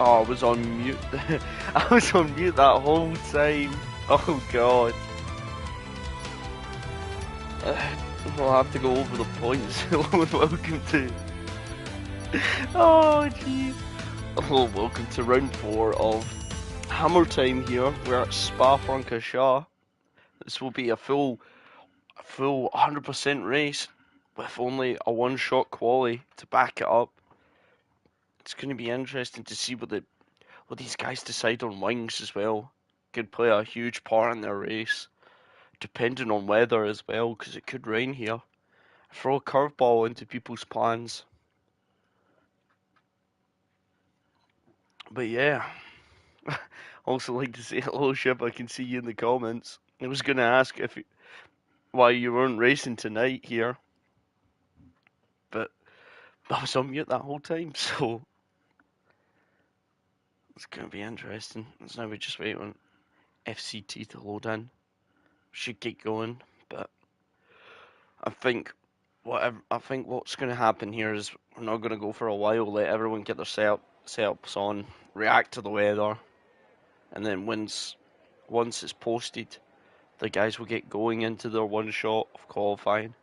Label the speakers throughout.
Speaker 1: Oh, I was on mute. I was on mute that whole time. Oh god. We'll have to go over the points. Welcome to. Oh jeez. Oh, welcome to round 4 of Hammer Time here. We're at Spa-Francorchamps. This will be a full 100% race with only a one-shot quali to back it up. It's going to be interesting to see what these guys decide on wings as well. Could play a huge part in their race, depending on weather as well, because it could rain here. Throw a curveball into people's plans. But yeah, also like to say hello, Ship. I can see you in the comments. I was going to ask why you weren't racing tonight here, but I was on mute that whole time, so it's going to be interesting. So now we just wait on FCT to load in. Should get going, but I think what's going to happen here is we're not going to go for a while. Let everyone get their setups on, react to the weather, and then once it's posted, the guys will get going into their one shot of qualifying.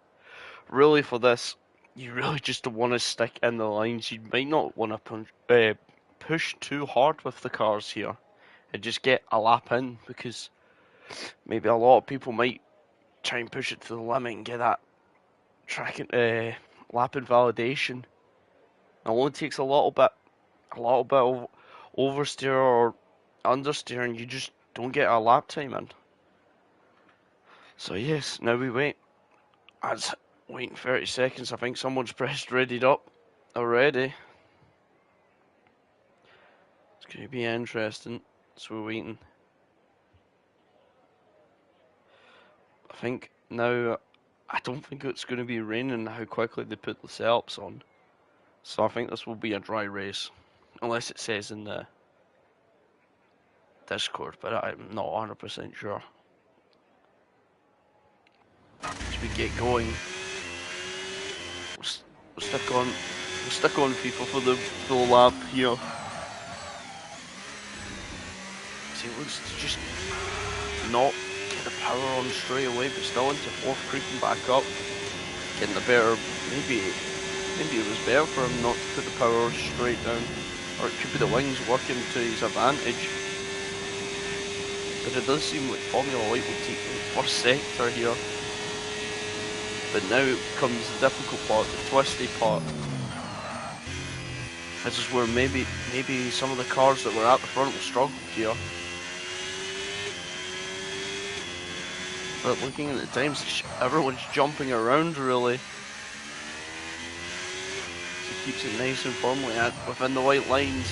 Speaker 1: Really, for this, you really just don't want to stick in the lines. You might not want to push too hard with the cars here, and just get a lap in, because maybe a lot of people might try and push it to the limit and get that lap invalidation. It only takes a little bit of oversteer or understeer, and you just don't get a lap time in. So yes, now we wait. That's waiting 30 seconds. I think someone's pressed readied up already. It's going to be interesting. So we're waiting. I think now, I don't think it's going to be raining how quickly they put the setups on. So I think this will be a dry race. Unless it says in the Discord, but I'm not 100% sure. As we get going, we'll stick on FIFA for the full lap here. See, it looks to just not get the power on straight away, but still into fourth, creeping back up, getting the better. Maybe it was better for him not to put the power straight down, or it could be the wings working to his advantage. But it does seem like Formula Light will take the first sector here. But now comes the difficult part, the twisty part. This is where maybe some of the cars that were at the front will struggle here. But looking at the times, everyone's jumping around really. So it keeps it nice and firmly within the white lines.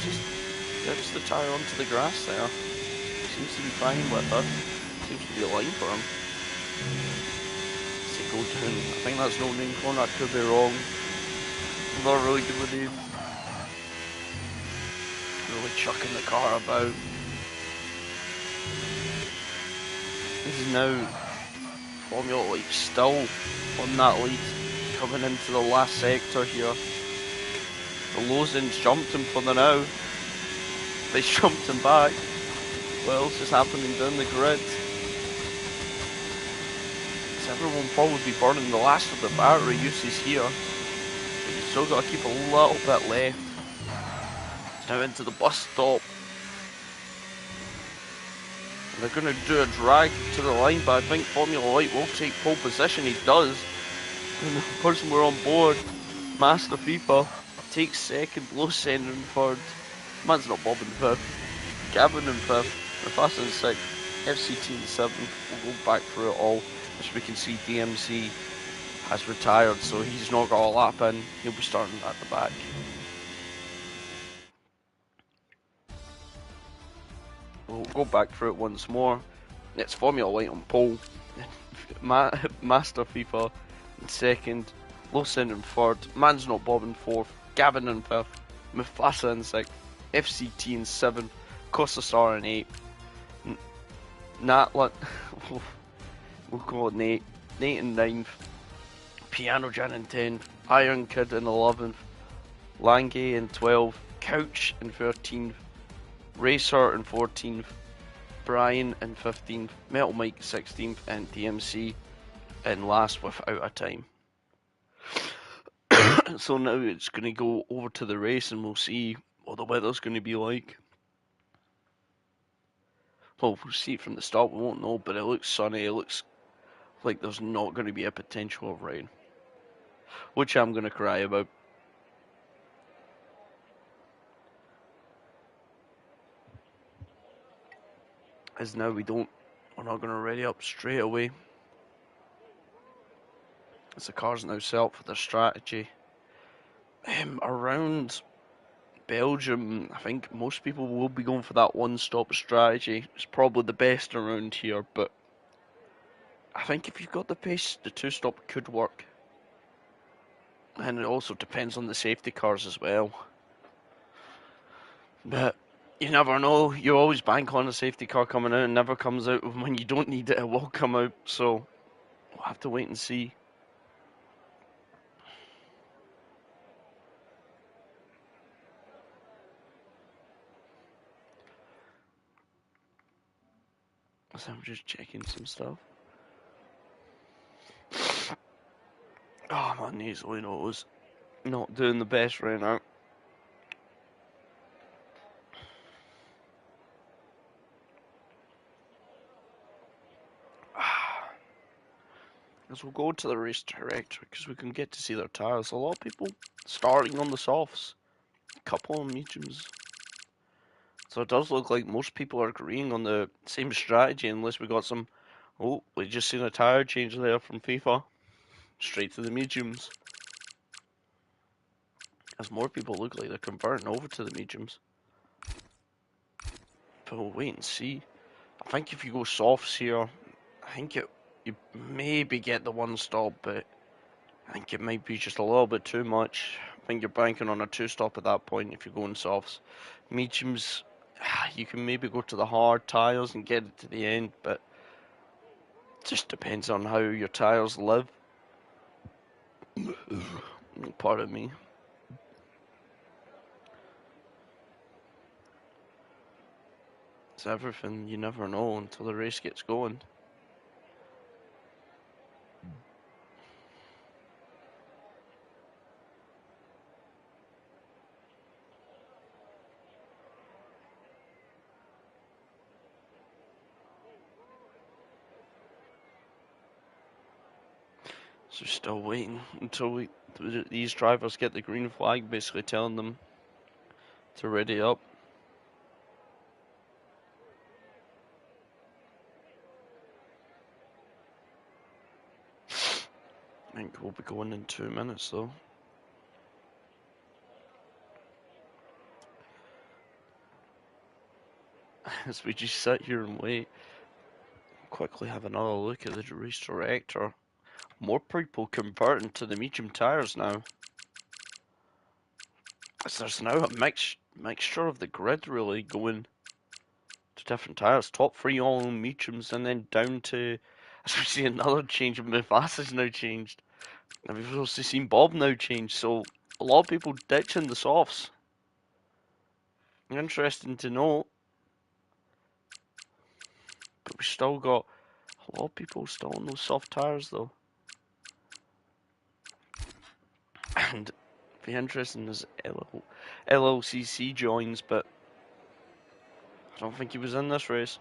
Speaker 1: Just dips the tyre onto the grass there. Seems to be fine with it. Seems to be a line for him. Go down. I think that's no name corner, I could be wrong. I'm not really good with it. Really chucking the car about. This is now Formula Light still on that lead, coming into the last sector here. The Lozins jumped him for the now. They jumped him back. What else is happening down the grid? Everyone will probably be burning the last of the battery uses here. But you still got to keep a little bit left. Now into the bus stop. And they're going to do a drag to the line, but I think Formula Light will take pole position. He does. And the person we're on board, Master FIFA, takes second, Lowson in third. Man's not Bob in fifth. Gavin in fifth. Mufasa in sixth. FCT in seventh. We'll go back through it all. As we can see, DMC has retired, so he's not got a lap in. He'll be starting at the back. We'll go back through it once more. It's Formula Light on pole. Master FIFA in second. Lowson in third. Man's Not Bob in fourth. Gavin in fifth. Mufasa in sixth. FCT in seventh. Costa Star in eighth. Natlan. We'll call it Nate in 9th, Piano Jan in 10th, Iron Kid in 11th, Lange in 12th, Couch in 13th, Racer in 14th, Brian in 15th, Metal Mike 16th, and DMC in last without a time. So now it's going to go over to the race and we'll see what the weather's going to be like. Well, we'll see it from the start, we won't know, but it looks sunny, it looks like there's not going to be a potential of rain. Which I'm going to cry about. As now we're not going to ready up straight away. As the car's now set up for their strategy. Around Belgium, I think most people will be going for that one-stop strategy. It's probably the best around here, but I think if you've got the pace, the two-stop could work. And it also depends on the safety cars as well. But you never know. You always bank on a safety car coming out and never comes out. When you don't need it, it will come out. So we'll have to wait and see. So I'm just checking some stuff. Oh, my nasally nose. Not doing the best right now. As we'll go to the race director because we can get to see their tyres. A lot of people starting on the softs. A couple on mediums. So it does look like most people are agreeing on the same strategy unless we got some... Oh, we just seen a tyre change there from FIFA. Straight to the mediums. As more people look like they're converting over to the mediums. But we'll wait and see. I think if you go softs here, I think you maybe get the one stop, but I think it might be just a little bit too much. I think you're banking on a two stop at that point if you're going softs. Mediums, you can maybe go to the hard tyres and get it to the end, but it just depends on how your tyres live. Pardon me. It's everything, you never know until the race gets going. So still waiting until these drivers get the green flag, basically telling them to ready up. I think we'll be going in 2 minutes though. As we just sit here and wait. Quickly have another look at the race director. More people converting to the medium tyres now. As there's now a mixture of the grid really going to different tyres. Top three all on mediums and then down to, as we see another change, Mufasa's now changed. And we've also seen Bob now change, so a lot of people ditching the softs. Interesting to note. But we still got a lot of people still on those soft tyres though. And be interesting as LLCC joins, but I don't think he was in this race.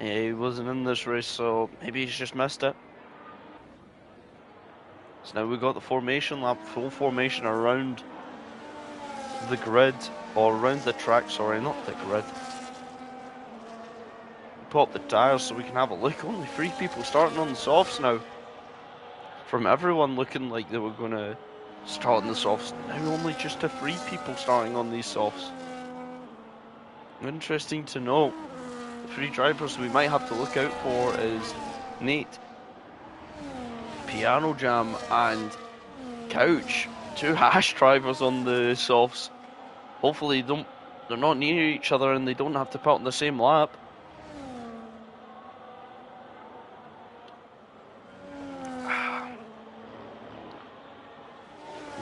Speaker 1: Yeah, he wasn't in this race, so maybe he's just missed it. So now we've got the formation lap, full formation around the grid, or around the track, sorry, not the grid. Pop the tyres so we can have a look. Only 3 people starting on the softs now. From everyone looking like they were going to start on the softs, now only just to 3 people starting on these softs. Interesting to note. The 3 drivers we might have to look out for is Nate, Piano Jam and Couch. 2 Hash drivers on the softs. Hopefully they're not near each other and they don't have to put on the same lap.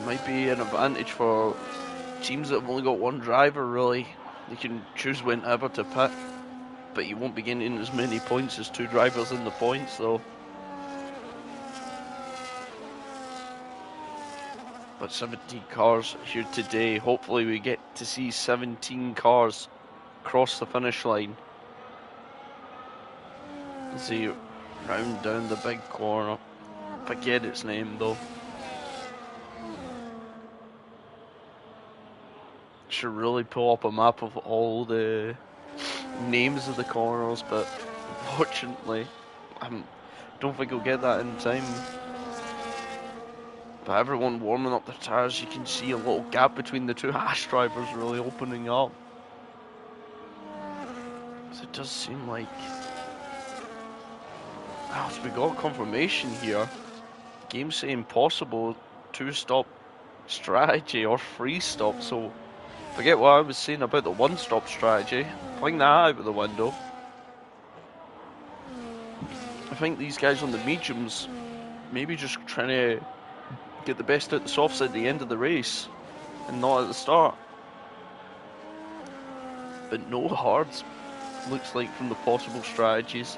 Speaker 1: might be an advantage for teams that have only got one driver, really. They can choose whenever to pit, but you won't be getting as many points as two drivers in the points, though. But 17 cars here today. Hopefully we get to see 17 cars cross the finish line. As they round down the big corner. Forget its name, though. Should really pull up a map of all the names of the corners, but unfortunately I don't think we'll get that in time. But everyone warming up their tyres, you can see a little gap between the two Haas drivers really opening up. So it does seem like... Oh, so we got confirmation here. The game's saying possible 2-stop strategy or 3-stop, so forget what I was saying about the 1-stop strategy. Fling that out of the window. I think these guys on the mediums maybe just trying to get the best out of the softs at the end of the race and not at the start. But no hards, looks like, from the possible strategies.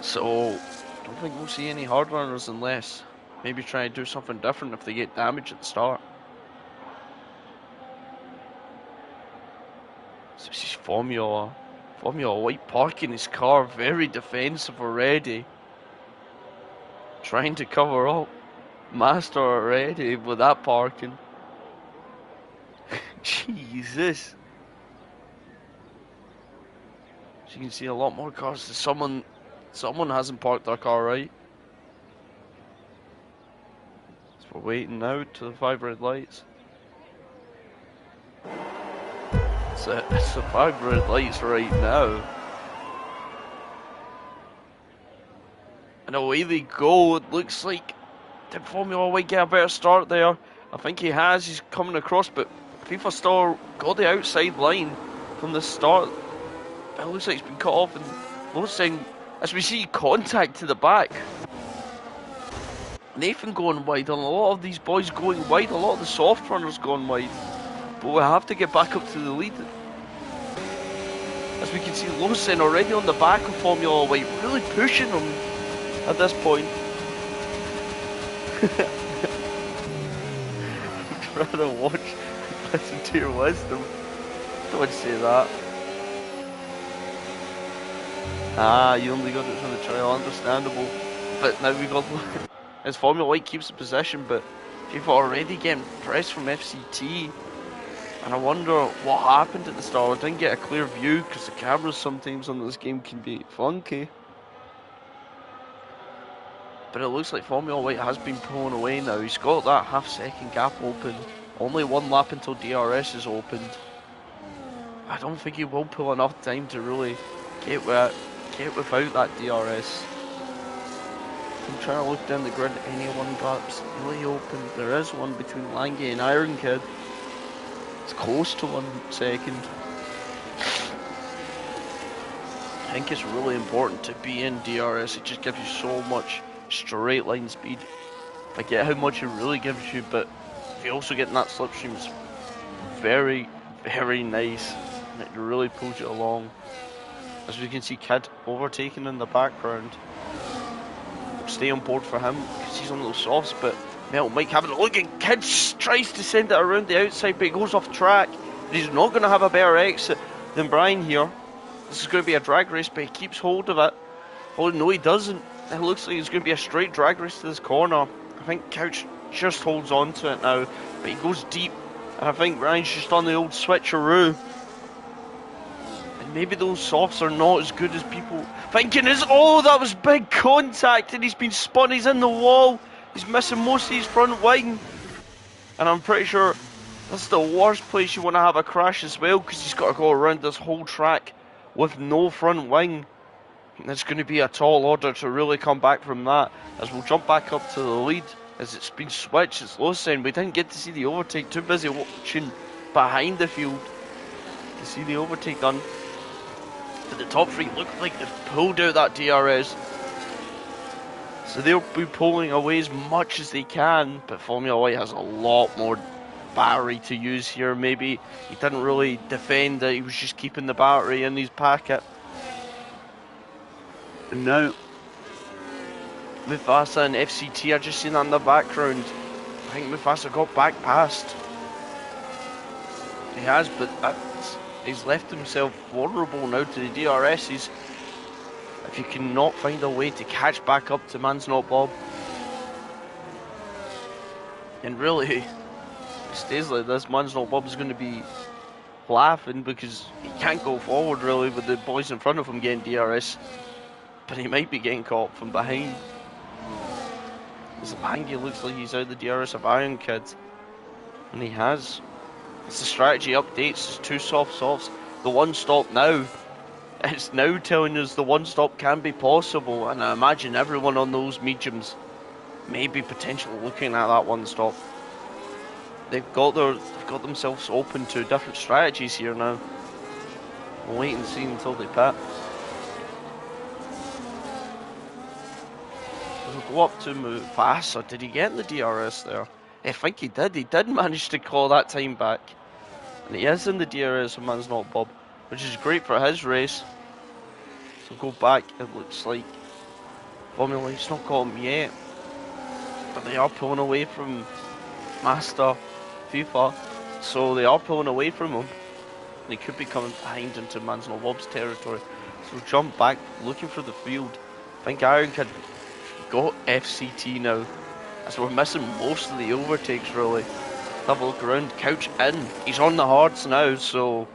Speaker 1: So I don't think we'll see any hard runners unless maybe try to do something different if they get damage at the start. So this is Formula White parking his car, very defensive already. Trying to cover up. Master already with that parking. Jesus. So you can see a lot more cars. Someone hasn't parked their car right. So we're waiting now to the 5 red lights. It's the 5 red lights right now. And away they go. It looks like, did Formula White get a better start there? I think he has. He's coming across, but FIFA still got the outside line from the start. But it looks like he's been cut off, and Losing, as we see, contact to the back. Nathan going wide, and a lot of these boys going wide, a lot of the soft runners going wide. But we have to get back up to the lead. As we can see, Lawson already on the back of Formula White, really pushing them at this point. Trying to watch, listen to your wisdom. Don't say that. Ah, you only got it from the trial, understandable. But now we got, as Formula White keeps the position, but people are already getting pressed from FCT. And I wonder what happened at the start. I didn't get a clear view because the cameras sometimes on this game can be funky. But it looks like Formula White has been pulling away now. He's got that half-second gap open. Only one lap until DRS is opened. I don't think he will pull enough time to really get without that DRS. I'm trying to look down the grid. Anyone gaps really open? There is one between Lange and Iron Kid. It's close to 1 second. I think it's really important to be in DRS. It just gives you so much straight line speed. I get how much it really gives you, but if you also get in that slipstream, it's very, very nice. And it really pulls you along. As we can see, Kid overtaking in the background. Stay on board for him because he's on those softs, but Metal Mike having a look, and Kid tries to send it around the outside, but he goes off track. He's not going to have a better exit than Brian here. This is going to be a drag race, but he keeps hold of it. Oh no, he doesn't. It looks like it's going to be a straight drag race to this corner. I think Couch just holds on to it now, but he goes deep, and I think Brian's just on the old switcheroo. And maybe those softs are not as good as people thinking is. Oh, that was big contact, and he's been spun. He's in the wall. He's missing most of his front wing. And I'm pretty sure that's the worst place you want to have a crash as well, because he's got to go around this whole track with no front wing. And it's going to be a tall order to really come back from that, as we'll jump back up to the lead as it's been switched. It's Lawson. We didn't get to see the overtake. Too busy watching behind the field to see the overtake done. But the top three look like they've pulled out that DRS. So they'll be pulling away as much as they can, but Formula White has a lot more battery to use here. Maybe he didn't really defend it, he was just keeping the battery in his packet. And now Mufasa and FCT are just seen on the background. I think Mufasa got back past. He has, but he's left himself vulnerable now to the DRSs. If you cannot find a way to catch back up to Man's Not Bob. And really, if it stays like this, Man's Not Bob is going to be laughing because he can't go forward really with the boys in front of him getting DRS. But he might be getting caught from behind. Zapangi looks like he's out the DRS of Iron Kid. And he has. It's the strategy updates, it's 2 soft softs. The one stop now. It's now telling us the one stop can be possible. And I imagine everyone on those mediums may be potentially looking at that one stop. They've got themselves open to different strategies here now. We'll wait and see until they pit. We'll go up to Mufasa. Did he get the DRS there? I think he did. He did manage to call that time back. And he is in the DRS of Man's Not Bob, which is great for his race. So go back, it looks like Formula White's not got him yet. But they are pulling away from Master FIFA. So they are pulling away from him. They could be coming behind into Man's Not Bob's territory. So jump back, looking for the field. I think Iron Kid got FCT now. So we're missing most of the overtakes really. Have a look around, Couch in. He's on the hards now, so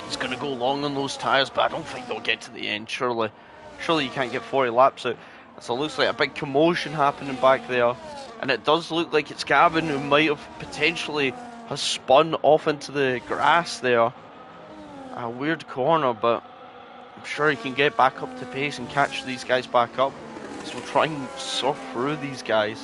Speaker 1: he's going to go long on those tyres, but I don't think they'll get to the end, surely. Surely you can't get 40 laps out. So it looks like a big commotion happening back there. And it does look like it's Gavin who might have potentially has spun off into the grass there. A weird corner, but I'm sure he can get back up to pace and catch these guys back up. So we'll try and surf through these guys.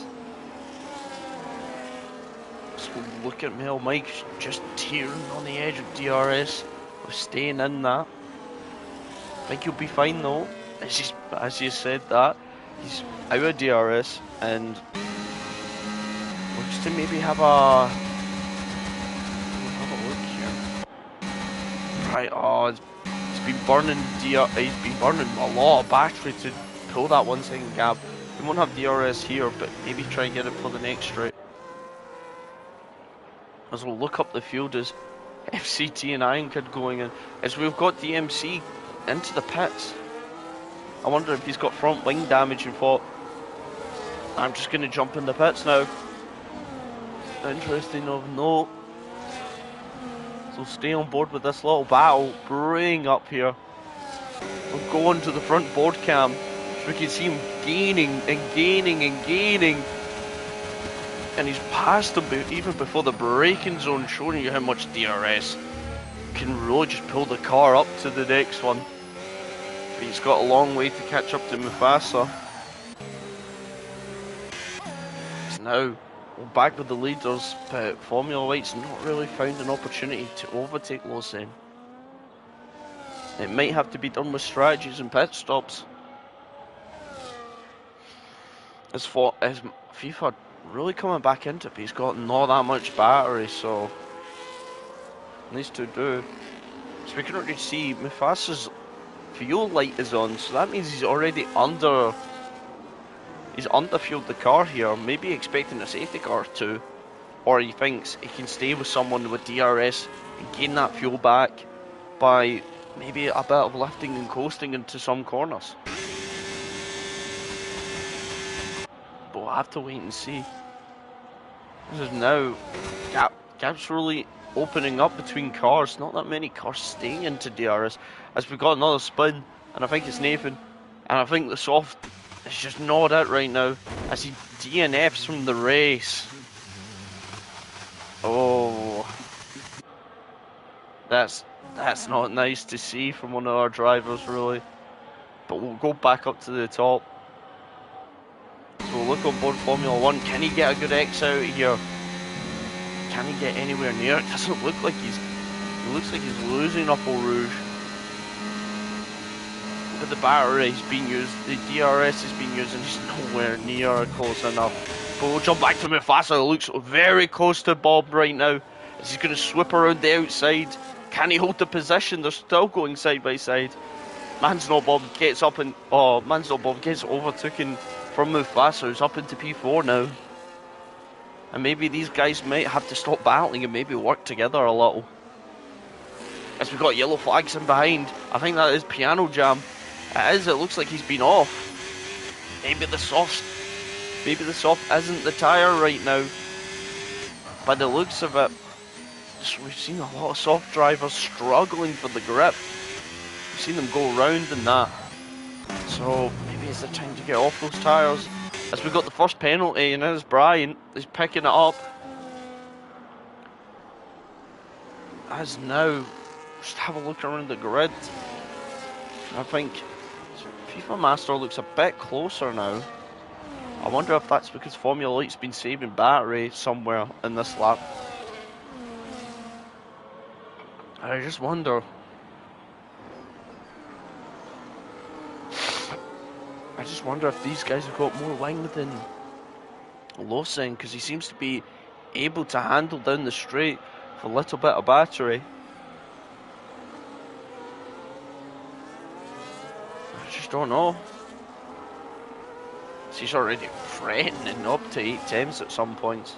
Speaker 1: So look at Mel Mike just tearing on the edge of DRS. We're staying in that. I think he'll be fine though. As you said that, he's out of DRS and looks to maybe have a look here. Right, oh, he's been burning a lot of battery to pull that 1 second gap. He won't have DRS here, but maybe try and get it for the next straight. As we'll look up the field as FCT and Iron Kid going in. As we've got DMC into the pits. I wonder if he's got front wing damage and thought, I'm just going to jump in the pits now. Interesting enough, no. So stay on board with this little battle brewing up here. We'll go on to the front board cam. We can see him gaining and gaining and gaining. And he's passed him even before the braking zone, showing you how much DRS can really just pull the car up to the next one. But he's got a long way to catch up to Mufasa. So now, we're back with the leaders, but Formula White's not really found an opportunity to overtake Lawson. It might have to be done with strategies and pit stops. As FIFA really coming back into it, but he's got not that much battery, so these two do. So we can already see Mufasa's fuel light is on, so that means he's already underfueled the car here, maybe expecting a safety car too, or he thinks he can stay with someone with DRS and gain that fuel back by maybe a bit of lifting and coasting into some corners. But we'll have to wait and see. This is now gaps really opening up between cars. Not that many cars staying into DRS. As we've got another spin, and I think it's Nathan, and I think the soft is just not out right now as he DNFs from the race. Oh, that's not nice to see from one of our drivers really. But we'll go back up to the top. So we'll look on board Formula 1. Can he get a good X out here? Can he get anywhere near? It doesn't look like it looks like he's losing up Eau Rouge. but the battery is being used, the DRS is being used, and he's nowhere near close enough. But we'll jump back to Mufasa, who looks very close to Bob right now, as he's going to swoop around the outside. Can he hold the position? They're still going side by side. Man's Not Bob gets up and, Man's Not Bob gets overtaken from Mufasa, who's up into P4 now. And maybe these guys might have to stop battling and maybe work together a little. As we've got yellow flags in behind. I think that is Piano Jam. It is, it looks like he's been off. Maybe the soft isn't the tyre right now. By the looks of it, we've seen a lot of soft drivers struggling for the grip. We've seen them go round and that. So maybe it's the time to get off those tyres. As we got the first penalty, and there's Brian, he's picking it up. As now, just have a look around the grid. I think FIFA Master looks a bit closer now. I wonder if that's because Formula Light's been saving battery somewhere in this lap. I just wonder. I just wonder if these guys have got more wing than Lawson, because he seems to be able to handle down the straight with a little bit of battery. I just don't know. He's already threatening up to 8 tenths at some points.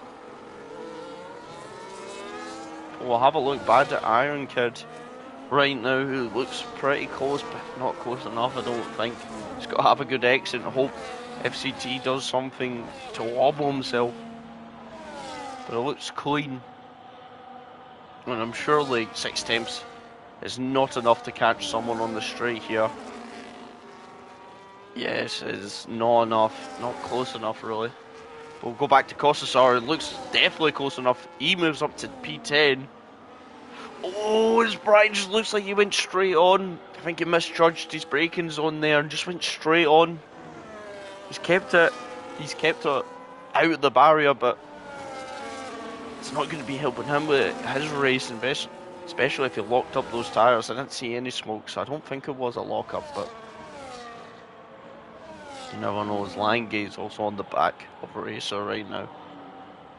Speaker 1: We'll have a look back at Iron Kid right now, who looks pretty close, but not close enough, I don't think. He's got to have a good exit and hope FCT does something to wobble himself. But it looks clean. And I'm sure like 6 tenths is not enough to catch someone on the straight here. Yes, it's not enough, not close enough really. But we'll go back to Kostasar. It looks definitely close enough. He moves up to P10. Oh, his Brian just looks like he went straight on. I think he misjudged his braking zone there and just went straight on. He's kept it out of the barrier, but it's not going to be helping him with his race, especially if he locked up those tyres. I didn't see any smoke, so I don't think it was a lock-up, but you never know. Lange's also on the back of Racer right now.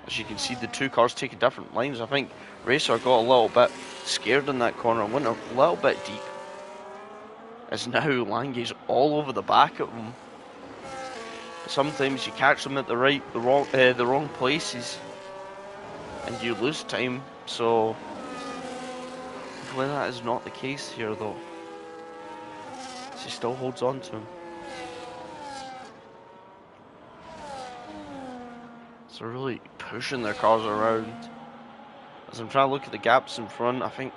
Speaker 1: As you can see, the two cars taking different lines. I think Racer got a little bit scared in that corner and went a little bit deep. As now Lange's all over the back of him. But sometimes you catch them at the wrong places, and you lose time. So hopefully that is not the case here, though. He still holds on to him. So really pushing their cars around. As I'm trying to look at the gaps in front, I think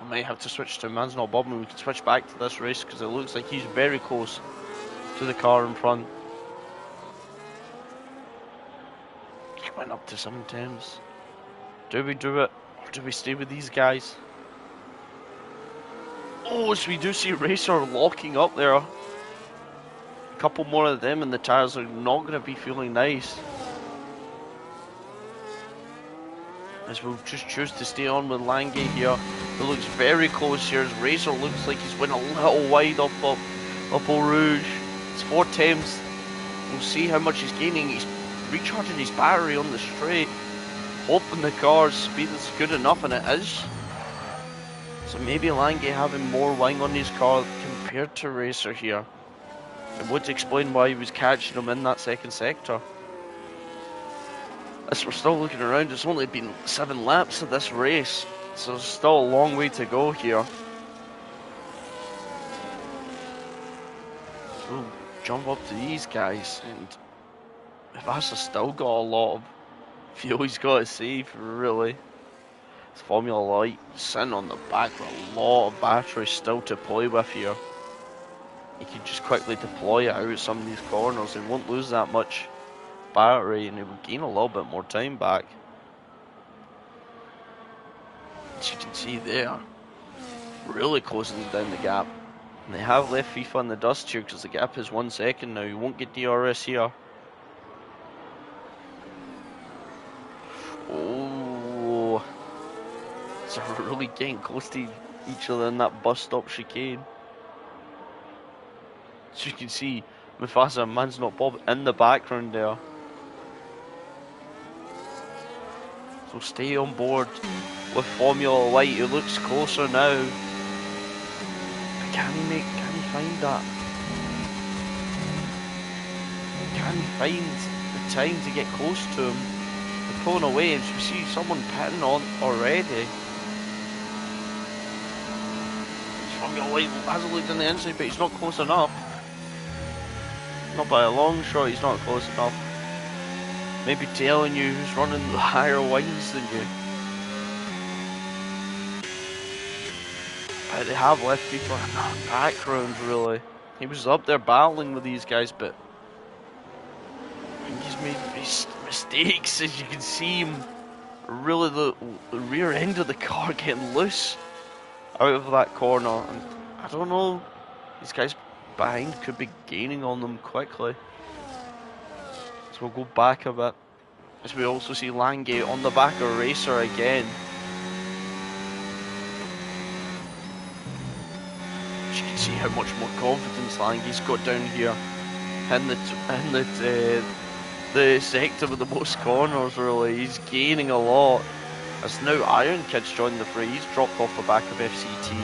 Speaker 1: I might have to switch to Man's Not Bob, and we can switch back to this race because it looks like he's very close to the car in front. He went up to 7 tenths. Do we do it, or do we stay with these guys? Oh, so we do see Racer locking up there. A couple more of them and the tyres are not going to be feeling nice. As we'll just choose to stay on with Lange here. It looks very close here as Racer looks like he's went a little wide up Eau Rouge. It's 4 tenths. We'll see how much he's gaining. He's recharging his battery on the straight, hoping the car's speed is good enough, and it is. So maybe Lange having more wing on his car compared to Racer here. It would explain why he was catching him in that second sector. As we're still looking around, it's only been 7 laps of this race, so there's still a long way to go here. So we'll jump up to these guys, and Mufasa still got a lot of fuel he's got to save, really. It's Formula Light sitting on the back with a lot of battery still to play with here. He can just quickly deploy it out some of these corners and won't lose that much battery, and he will gain a little bit more time back. As you can see there, really closing down the gap. And they have left FIFA in the dust here because the gap is 1 second now. You won't get DRS here. Oh, so we're really getting close to each other in that bus stop chicane. As you can see, Mufasa and Man's Not Bob in the background there. So stay on board with Formula Light. He looks closer now. But can he find that? Can he find the time to get close to him? They're pulling away, and we see someone pitting on already. Formula Light hasn't looked on the inside, but he's not close enough. Not by a long shot, he's not close enough. Maybe telling you who's running the higher wines than you. But they have left people in that background, really. He was up there battling with these guys, but I think he's made mistakes. As you can see him, really the rear end of the car getting loose out of that corner. And I don't know, these guys behind could be gaining on them quickly. So we'll go back a bit. As we also see Langate on the back of Racer again. You can see how much more confidence Langate's got down here in the sector with the most corners. Really, he's gaining a lot. As now Iron Kid's joined the fray. He's dropped off the back of FCT.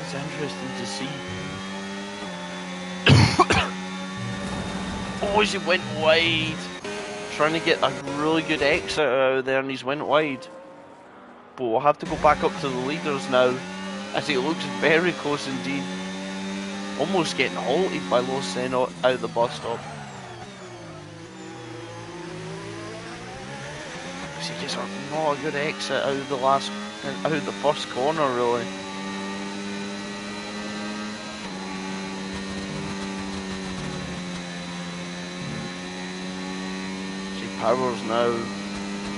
Speaker 1: It's interesting to see. Oh, he went wide. Trying to get a really good exit out of there, and he's went wide. But we'll have to go back up to the leaders now, as he looks very close indeed. Almost getting halted by Los Seno out of the bus stop. So he gets not a good exit out of the first corner, really. Powers now.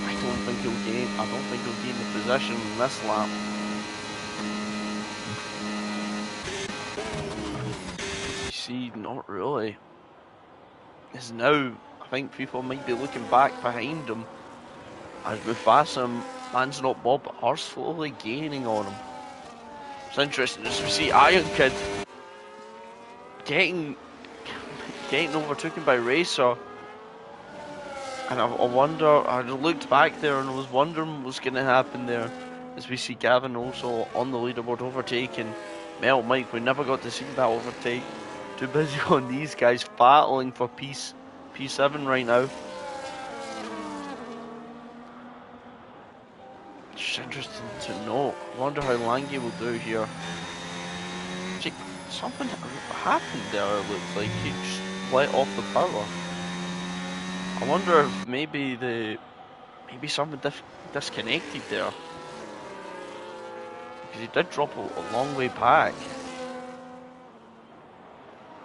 Speaker 1: I don't think he'll gain the position in this lap. You see, not really. As now, I think people might be looking back behind him as Mufasa and Man's Not Bob are slowly gaining on him. It's interesting as we see Iron Kid getting overtaken by Racer. And I looked back there and I was wondering what was going to happen there. As we see Gavin also on the leaderboard overtaking Mel Mike. We never got to see that overtake. Too busy on these guys battling for P7 right now. It's interesting to note. I wonder how Lange will do here. Something happened there, it looks like. He just let off the power. I wonder if maybe something disconnected there, because he did drop a long way back.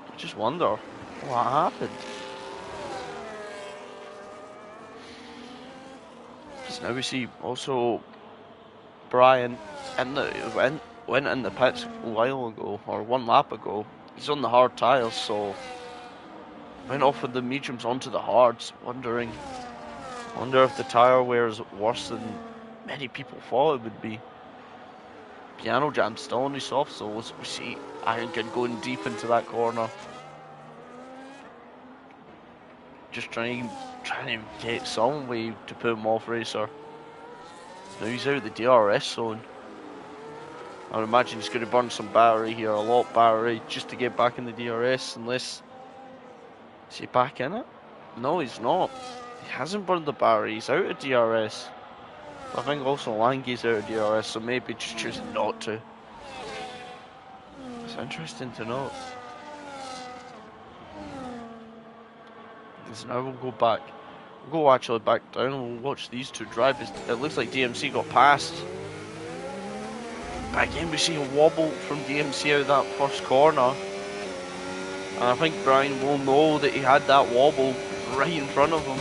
Speaker 1: I just wonder what happened. Because now we see also Brian went in the pits a while ago, or one lap ago. He's on the hard tyres, so went off with the mediums onto the hards, wonder if the tyre wear is worse than many people thought it would be. Piano Jam still on his soft soles. We see Iron Kid going deep into that corner. Just trying to get some way to put him off Racer. Now he's out of the DRS zone. I would imagine he's going to burn some battery here, a lot of battery, just to get back in the DRS, unless... Is he back in it? No, he's not. He hasn't burned the battery, he's out of DRS. I think also Lange's out of DRS, so maybe just choosing not to. It's interesting to note. So now we'll go back. We'll go actually back down and we'll watch these two drive. It looks like DMC got passed. But again, we see a wobble from DMC out of that first corner. And I think Brian will know that he had that wobble right in front of him.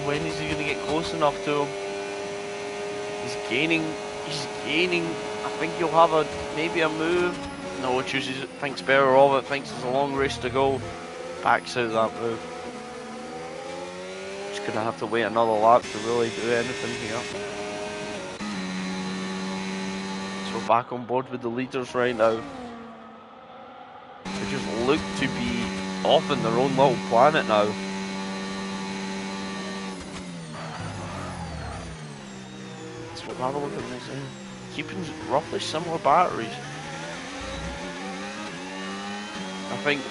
Speaker 1: When is he going to get close enough to him? He's gaining. I think he'll have maybe a move. No, thinks better of it, thinks there's a long race to go. Backs out that move. Just gonna have to wait another lap to really do anything here. So back on board with the leaders right now. They just look to be off in their own little planet now. So we'll have a look at this. Keeping roughly similar batteries. I think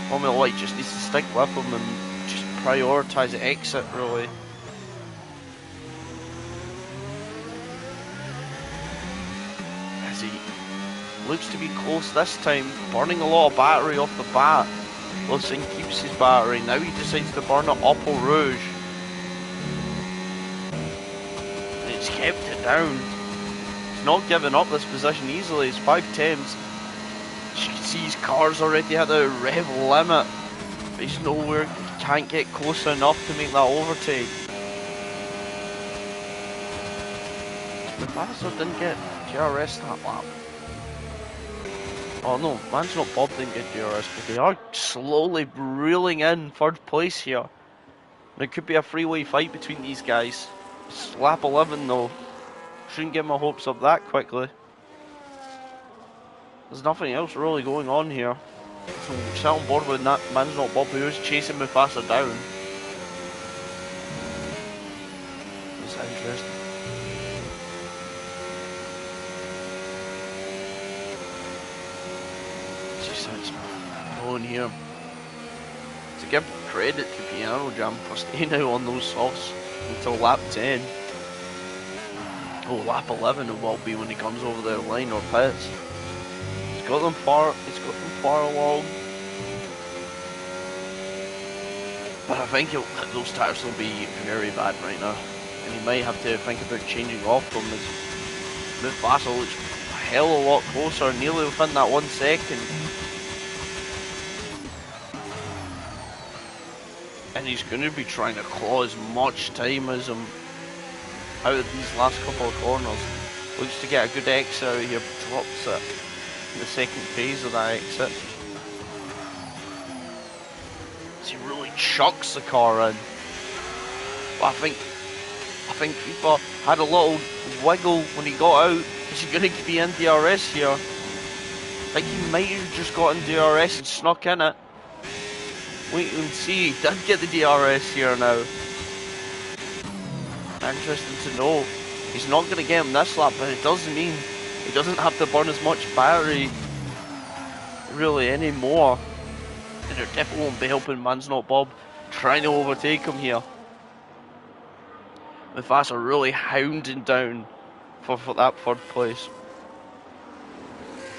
Speaker 1: Formula Light just needs to stick with them and just prioritise the exit, really. As he looks to be close this time, burning a lot of battery off the bat. Wilson keeps his battery, now he decides to burn at Opel Rouge. And it's kept it down. He's not giving up this position easily, it's 5/10s. You can see his car's already at the rev limit, but he's nowhere, he can't get close enough to make that overtake. Mufasa didn't get DRS that lap. Oh no, Mansell Bob didn't get DRS, but they are slowly reeling in third place here. There could be a three-way fight between these guys. It's lap 11 though. Shouldn't get my hopes up that quickly. There's nothing else really going on here. So we'll sit on board with Mansell Bob, who is chasing Mufasa down. It's interesting. Going here. To give credit to Piano Jam for staying out on those softs until lap 10. Oh, lap 11 it will be when he comes over the line or pits. He's got them far along. But I think those tires will be very bad right now. And he might have to think about changing off them as Mufasa looks a hell of a lot closer, nearly within that 1 second. And he's going to be trying to claw as much time as him out of these last couple of corners. Looks to get a good exit out here, drops it in the second phase of that exit. So he really chucks the car in. But I think Creeper had a little wiggle when he got out. Is he going to be in DRS here? I think he might have just got in DRS and snuck in it. Wait and see, he did get the DRS here now. Interesting to know. He's not going to get him this lap, but it doesn't mean he doesn't have to burn as much battery really anymore. And it definitely won't be helping Man's Not Bob trying to overtake him here. Mufasa really hounding down for that third place.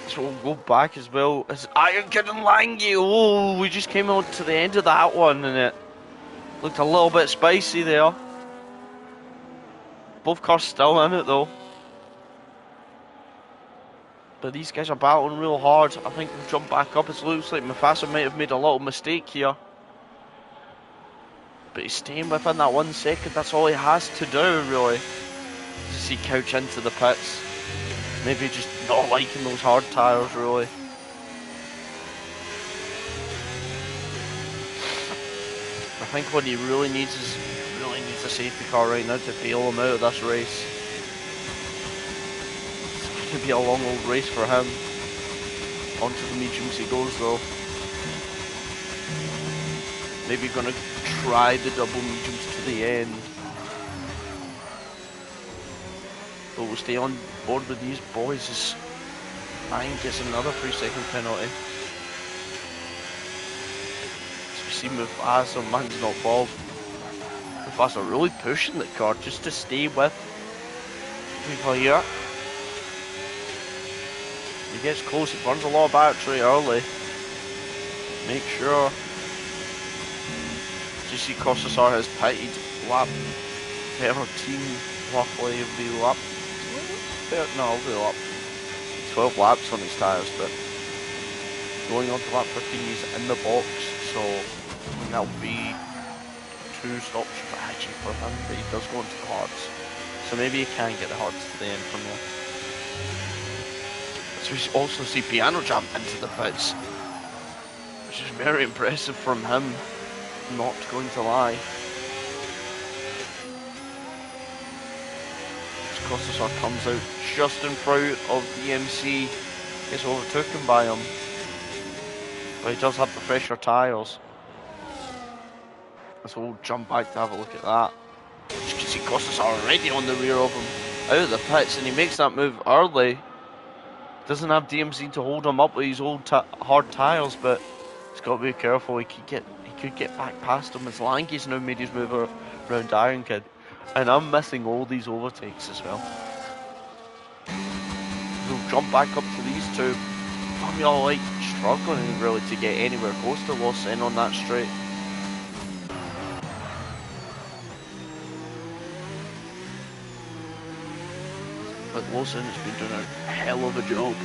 Speaker 1: So we'll go back as well as Iron Kid and Langy. Oh, we just came out to the end of that one and it looked a little bit spicy there. Both cars still in it though. But these guys are battling real hard. I think we'll jump back up. It looks like Mufasa might have made a little mistake here. But he's staying within that 1 second. That's all he has to do really. To see Couch into the pits. Maybe just not liking those hard tyres really. I think what he really needs is a safety car right now to bail him out of this race. It's going to be a long old race for him. Onto the mediums he goes though. Maybe going to try the double mediums to the end. But we'll stay on board with these boys as Ryan gets another 3-second penalty. So we see Mufasa, Man's Not Bob. Mufasa really pushing the car just to stay with people here. He gets close, he burns a lot of battery early. Make sure. GC Costasar has pitted lap 13 roughly of the lap. No, the lap 12 laps on his tyres, but going on to lap 15 he's in the box, so that'll be 2 stop strategy for him, but he does go into the hards, so maybe he can get the hards to the end from there. So we also see Piano Jam into the pits, which is very impressive from him, not going to lie. Costasar comes out just in front of DMC, gets overtaken by him. But he does have the fresher tyres. So we'll jump back to have a look at that. You can see Costasar already on the rear of him, out of the pits, and he makes that move early. Doesn't have DMC to hold him up with his old hard tyres, but he's got to be careful. He could get back past him as Lange's now made his move around Iron Kid. And I'm missing all these overtakes as well. We'll jump back up to these two. Formula Light struggling really to get anywhere close to Lawson on that straight. But Lawson has been doing a hell of a job.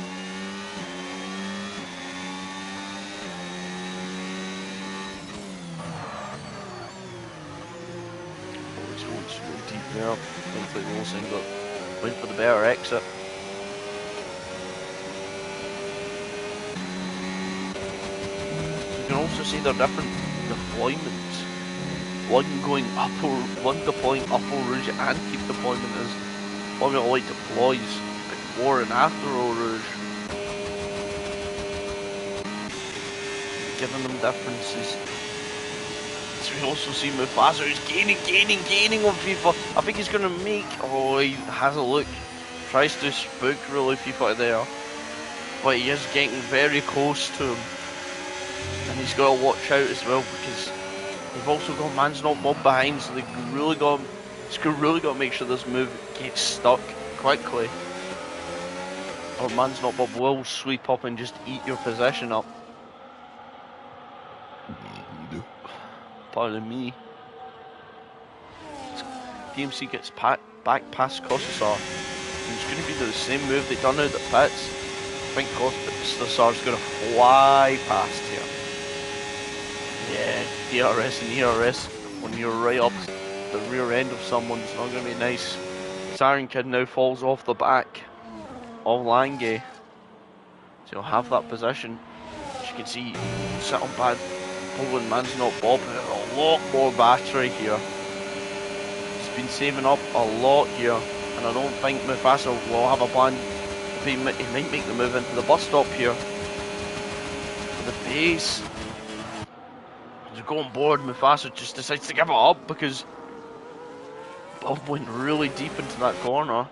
Speaker 1: Oh, he's going so deep there. Hopefully Lawson went for the better exit. You can also see they're different deployments. One deploying up Eau Rouge and keep deployment as Formula Light deploys before and after Eau Rouge. Giving them differences. So we also see Mufasa who's gaining on FIFA. I think he's going to make... Oh, he has a look. Tries to spook really FIFA there. But he is getting very close to him. And he's got to watch out as well because they've also got Man's Not Bob behind, so they've really got to make sure this move gets stuck quickly. Or Man's Not Bob will sweep up and just eat your position up. Pardon me. DMC gets back past Costasar. It's going to be the same move they've done out of the pits. I think Costasar's going to fly past here. Yeah, DRS and ERS when you're right up the rear end of someone, it's not going to be nice. Iron Kid now falls off the back of Lange. So he'll have that position. As you can see, sit on bad. Poland Man's Not Bob, a lot more battery here. He's been saving up a lot here, and I don't think Mufasa will have a plan. He might make the move into the bus stop here. For the base. To go on board, Mufasa just decides to give it up because Bob went really deep into that corner.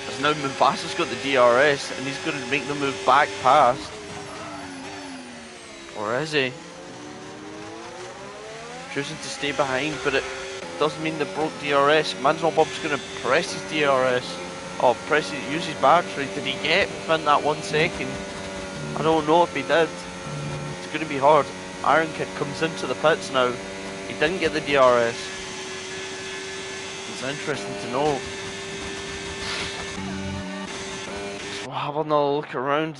Speaker 1: As now Mufasa's got the DRS and he's going to make the move back past. Or is he? Choosing to stay behind, but it doesn't mean they broke DRS. Man's Not Bob's going to press his DRS. Or use his battery. Did he get within that 1 second? I don't know if he did. It's going to be hard. Iron Kid comes into the pits now. He didn't get the DRS. It's interesting to know. So we'll have another look around.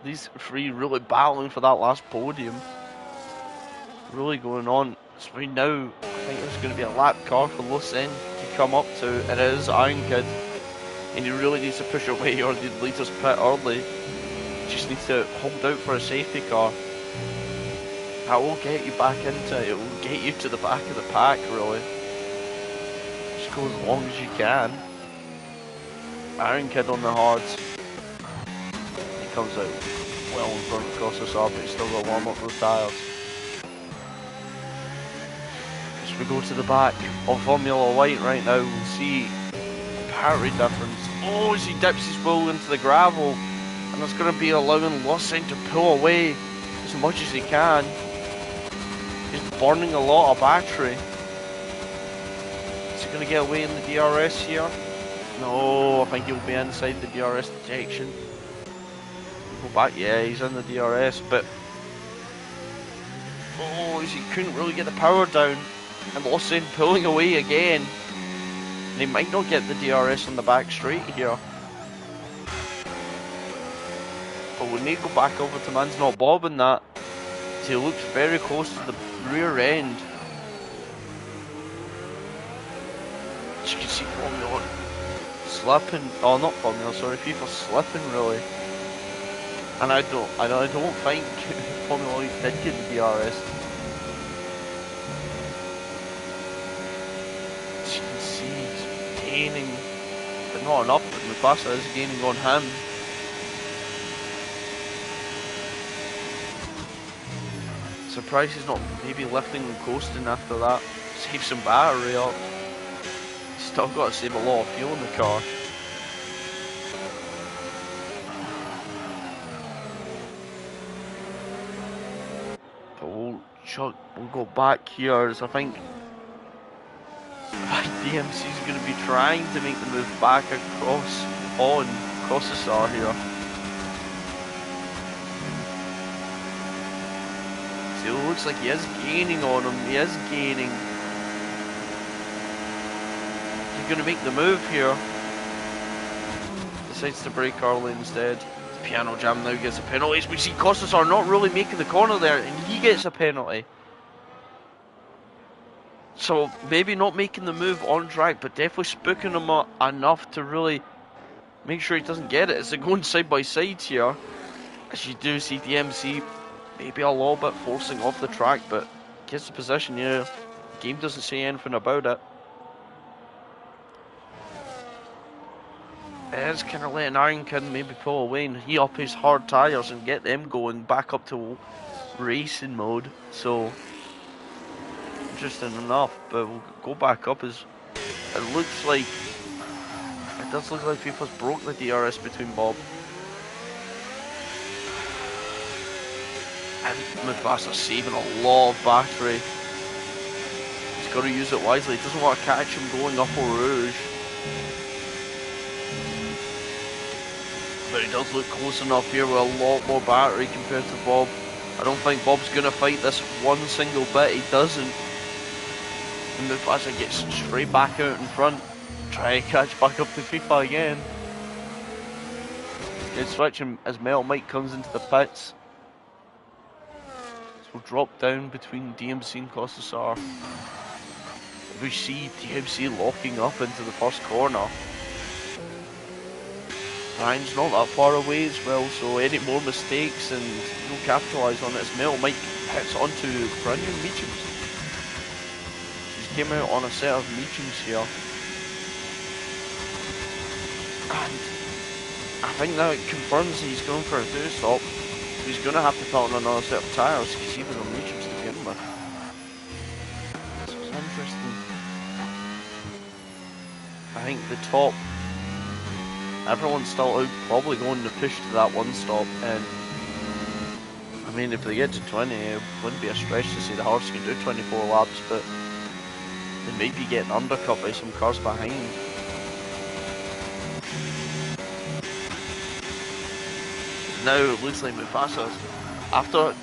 Speaker 1: These three really battling for that last podium. Really going on. So right now, I think there's going to be a lap car for Lucen to come up to. It is Iron Kid. And he really needs to push away or the leaders pit early. Just needs to hold out for a safety car. That will get you back into it. It will get you to the back of the pack, really. Just go as long as you can. Iron Kid on the hards. He comes out well in front of Costasar, but he's still got to warm up those tyres. As we go to the back of Formula Light right now, we'll see the battery difference. Oh, as he dips his wheel into the gravel. And that's going to be allowing Lucen to pull away as much as he can. He's burning a lot of battery. Is he going to get away in the DRS here? No, I think he'll be inside the DRS detection. Go back, yeah, he's in the DRS, but... Oh, he couldn't really get the power down. And Lucen pulling away again. And he might not get the DRS on the back straight here. But we need to go back over to Man's Not Bob in that. He looks very close to the rear end. As you can see Formula slipping. Oh, not Formula, sorry, FIFA slipping really. And I don't think Formula did get the DRS. gaining, but not enough, but Mufasa is gaining on him. Surprised he's not maybe lifting and coasting after that. Save some battery up. He's still got to save a lot of fuel in the car. But we'll go back here as I think DMC is going to be trying to make the move back across the SAR here. See, it looks like he is gaining on him. He is gaining. He's going to make the move here. Decides to brake early instead. Piano Jam now gets a penalty. As we see Costasar not really making the corner there, and he gets a penalty. So maybe not making the move on track, but definitely spooking him enough to really make sure he doesn't get it. As they're going side by side here, as you do see DMC maybe a little bit forcing off the track, but gets the position here. The game doesn't say anything about it. It is kind of letting Ironkid maybe pull away and he up his hard tyres and get them going back up to racing mode. So interesting enough, but we'll go back up as it looks like it does look like FIFA's broke the DRS between Bob and Mufasa, saving a lot of battery. He's got to use it wisely. He doesn't want to catch him going up Eau Rouge. But he does look close enough here with a lot more battery compared to Bob. I don't think Bob's going to fight this one single bit. He doesn't. And Mufasa gets straight back out in front. Try to catch back up to FIFA again. Good switch as Metal Mike comes into the pits. So we'll drop down between DMC and Costasar. We see DMC locking up into the first corner. Ryan's not that far away as well, so any more mistakes and he'll capitalise on it as Metal Mike hits onto brand new mediums. He's came out on a set of mediums here. And I think now it confirms he's going for a do-stop. He's going to have to put on another set of tyres because he was on mediums to begin with. So it's interesting. I think the top, everyone's still out probably going to push to that one stop, and I mean if they get to 20 it wouldn't be a stretch to say the horse can do 24 laps, but they may be getting undercut by some cars behind. Now it looks like Mufasa, after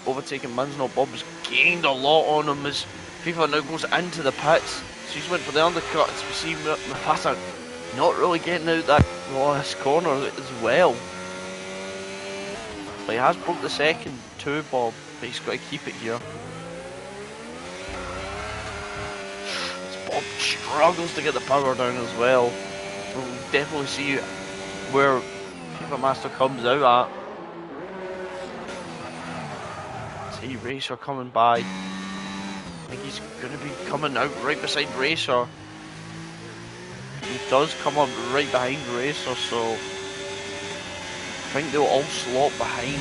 Speaker 1: overtaking Mansell, Bob's gained a lot on him as FIFA now goes into the pits. So he's went for the undercut as we see Mufasa not really getting out that last corner as well. But he has broke the second too, Bob, but he's got to keep it here. As Bob struggles to get the power down as well. So we'll definitely see where FIFA Master comes out at. See Racer coming by. I think he's going to be coming out right beside Racer. He does come up right behind Racer, so I think they'll all slot behind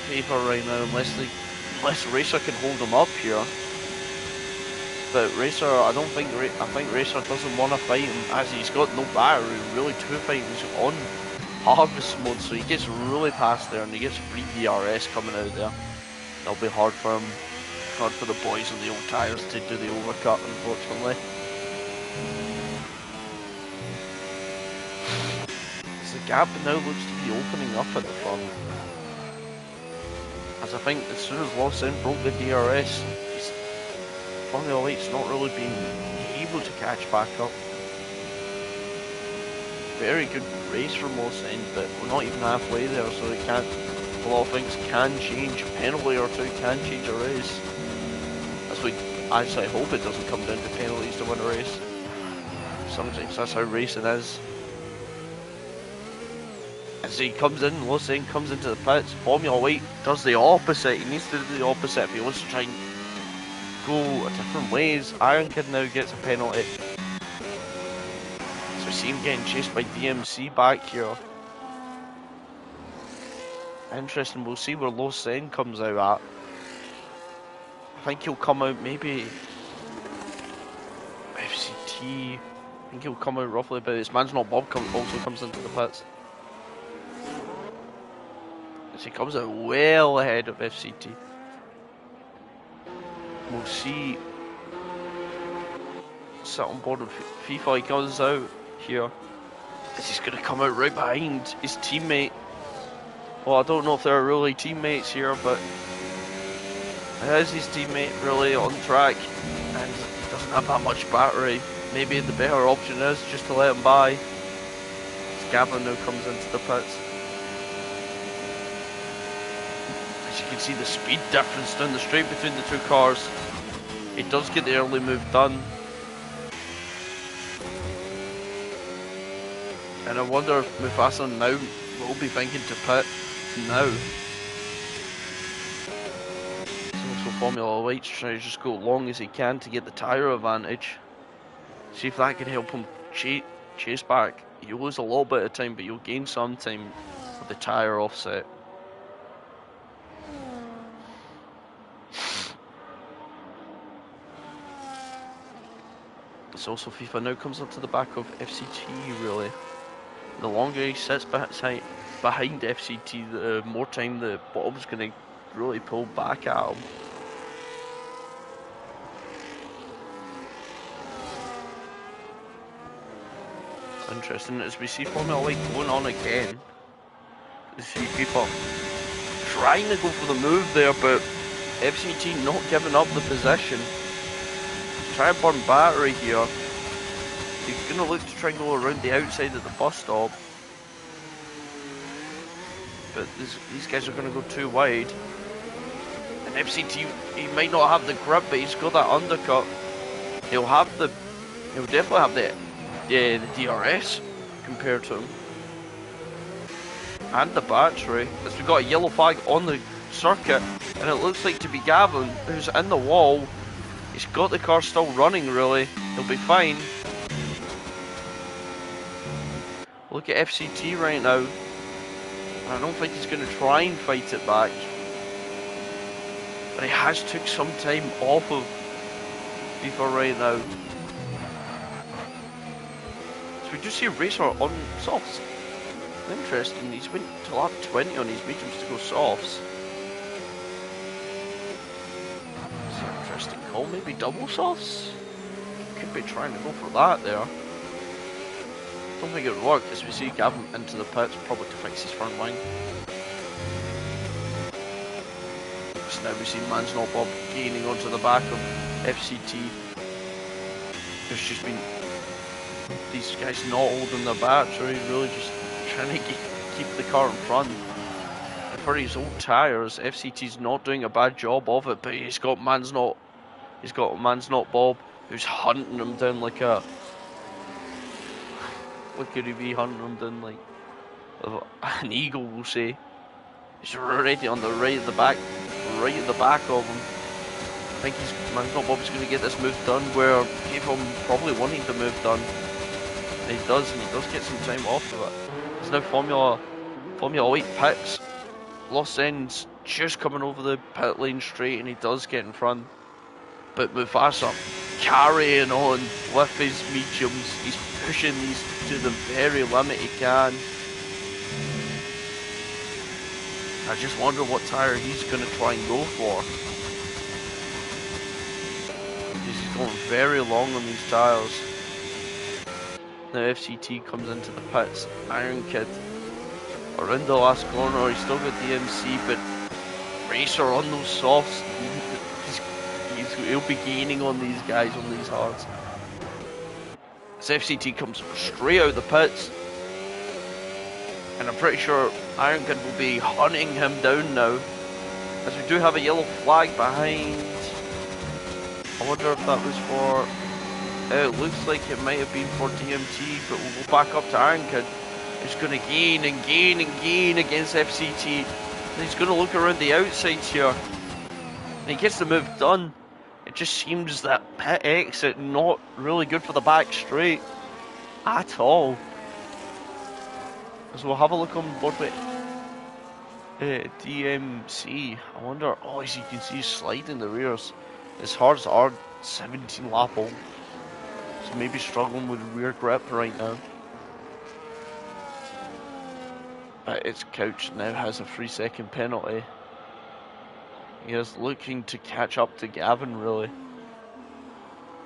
Speaker 1: FIFA right now unless Racer can hold him up here. But Racer, I think Racer doesn't want to fight him as he's got no battery really to fight. He's on harvest mode, so he gets really past there and he gets free DRS coming out there. That'll be hard for him, hard for the boys on the old tyres to do the overcut, unfortunately. The gap now looks to be opening up at the front. As I think as soon as Lawson broke the DRS, Formula 8's not really being able to catch back up. Very good race from Lawson, but we're not even halfway there, so they can't. A lot of things can change. A penalty or two can change a race. As I hope it doesn't come down to penalties to win a race. Sometimes that's how racing is. As he comes in, Lawson comes into the pits, Formula 8 does the opposite. He needs to do the opposite if he wants to try and go different ways. Ironkid now gets a penalty. see him getting chased by DMC back here. Interesting, we'll see where Lo Sen comes out at. I think he'll come out maybe FCT. I think he'll come out roughly about this. Man's Not Bob also comes into the pits. As he comes out well ahead of FCT. We'll see. Sit on board with FIFA, he comes out here. As he's going to come out right behind his teammate. Well, I don't know if they're really teammates here, but how's his teammate really on track? And he doesn't have that much battery. Maybe the better option is just to let him by. As Gavin now comes into the pits. As you can see the speed difference down the straight between the two cars. He does get the early move done. And I wonder if Mufasa now will be thinking to pit now. So Formula Light's trying to just go long as he can to get the tyre advantage. See if that can help him chase back. You'll lose a little bit of time, but you'll gain some time with the tyre offset. It's also FIFA now comes up to the back of FCT really. The longer he sits behind FCT, the more time the Bob's going to really pull back at him. Interesting as we see Formula Light going on again. You see people trying to go for the move there, but FCT not giving up the position. Try and burn battery here. He's going to look to try and go around the outside of the bus stop. But these guys are going to go too wide. And FCT, he might not have the grip, but he's got that undercut. He'll definitely have the DRS compared to him. And the battery. As we've got a yellow flag on the circuit. And it looks like to be Gavin, who's in the wall. He's got the car still running really. He'll be fine. Look at FCT right now. I don't think he's going to try and fight it back. But he has took some time off of FIFA right now. So we do see Racer on softs. Interesting, he's went to lap 20 on his mediums to go softs. It's an interesting call, maybe double softs? Could be trying to go for that there. Don't think it would work as we see Gavin into the pits, probably to fix his front wing. So now we see Man's Not Bob gaining onto the back of FCT. There's just been these guys not holding their battery, really just trying to keep the car in front. And for his old tyres, FCT's not doing a bad job of it, but he's got Man's Not Bob who's hunting him down like a... What could he be hunting him down like? An eagle, we'll say. He's already on the right at the back of him. I think Man's Not Bob's going to get this move done where gave him probably wanting the move done. And he does get some time off of it. It's now Formula 8 pits. Lo Sen's just coming over the pit lane straight and he does get in front. But Mufasa carrying on with his mediums. He's pushing these to the very limit he can. I just wonder what tyre he's going to try and go for. He's going very long on these tyres. Now FCT comes into the pits. Iron Kid around the last corner. He's still got DMC, but Racer on those softs. He'll be gaining on these guys on these hards. As FCT comes straight out of the pits. And I'm pretty sure Iron Kid will be hunting him down now. As we do have a yellow flag behind. I wonder if that was for... it looks like it might have been for DMT, but we'll go back up to Iron Kid. He's going to gain and gain and gain against FCT. And he's going to look around the outsides here. And he gets the move done. It just seems that pit exit not really good for the back straight. at all. So we'll have a look on board with DMC. I wonder, oh, as you can see, sliding the rears. His hard's hard 17 lap old. So maybe struggling with rear grip right now. But its Couch now has a 3-second penalty. He is looking to catch up to Gavin, really.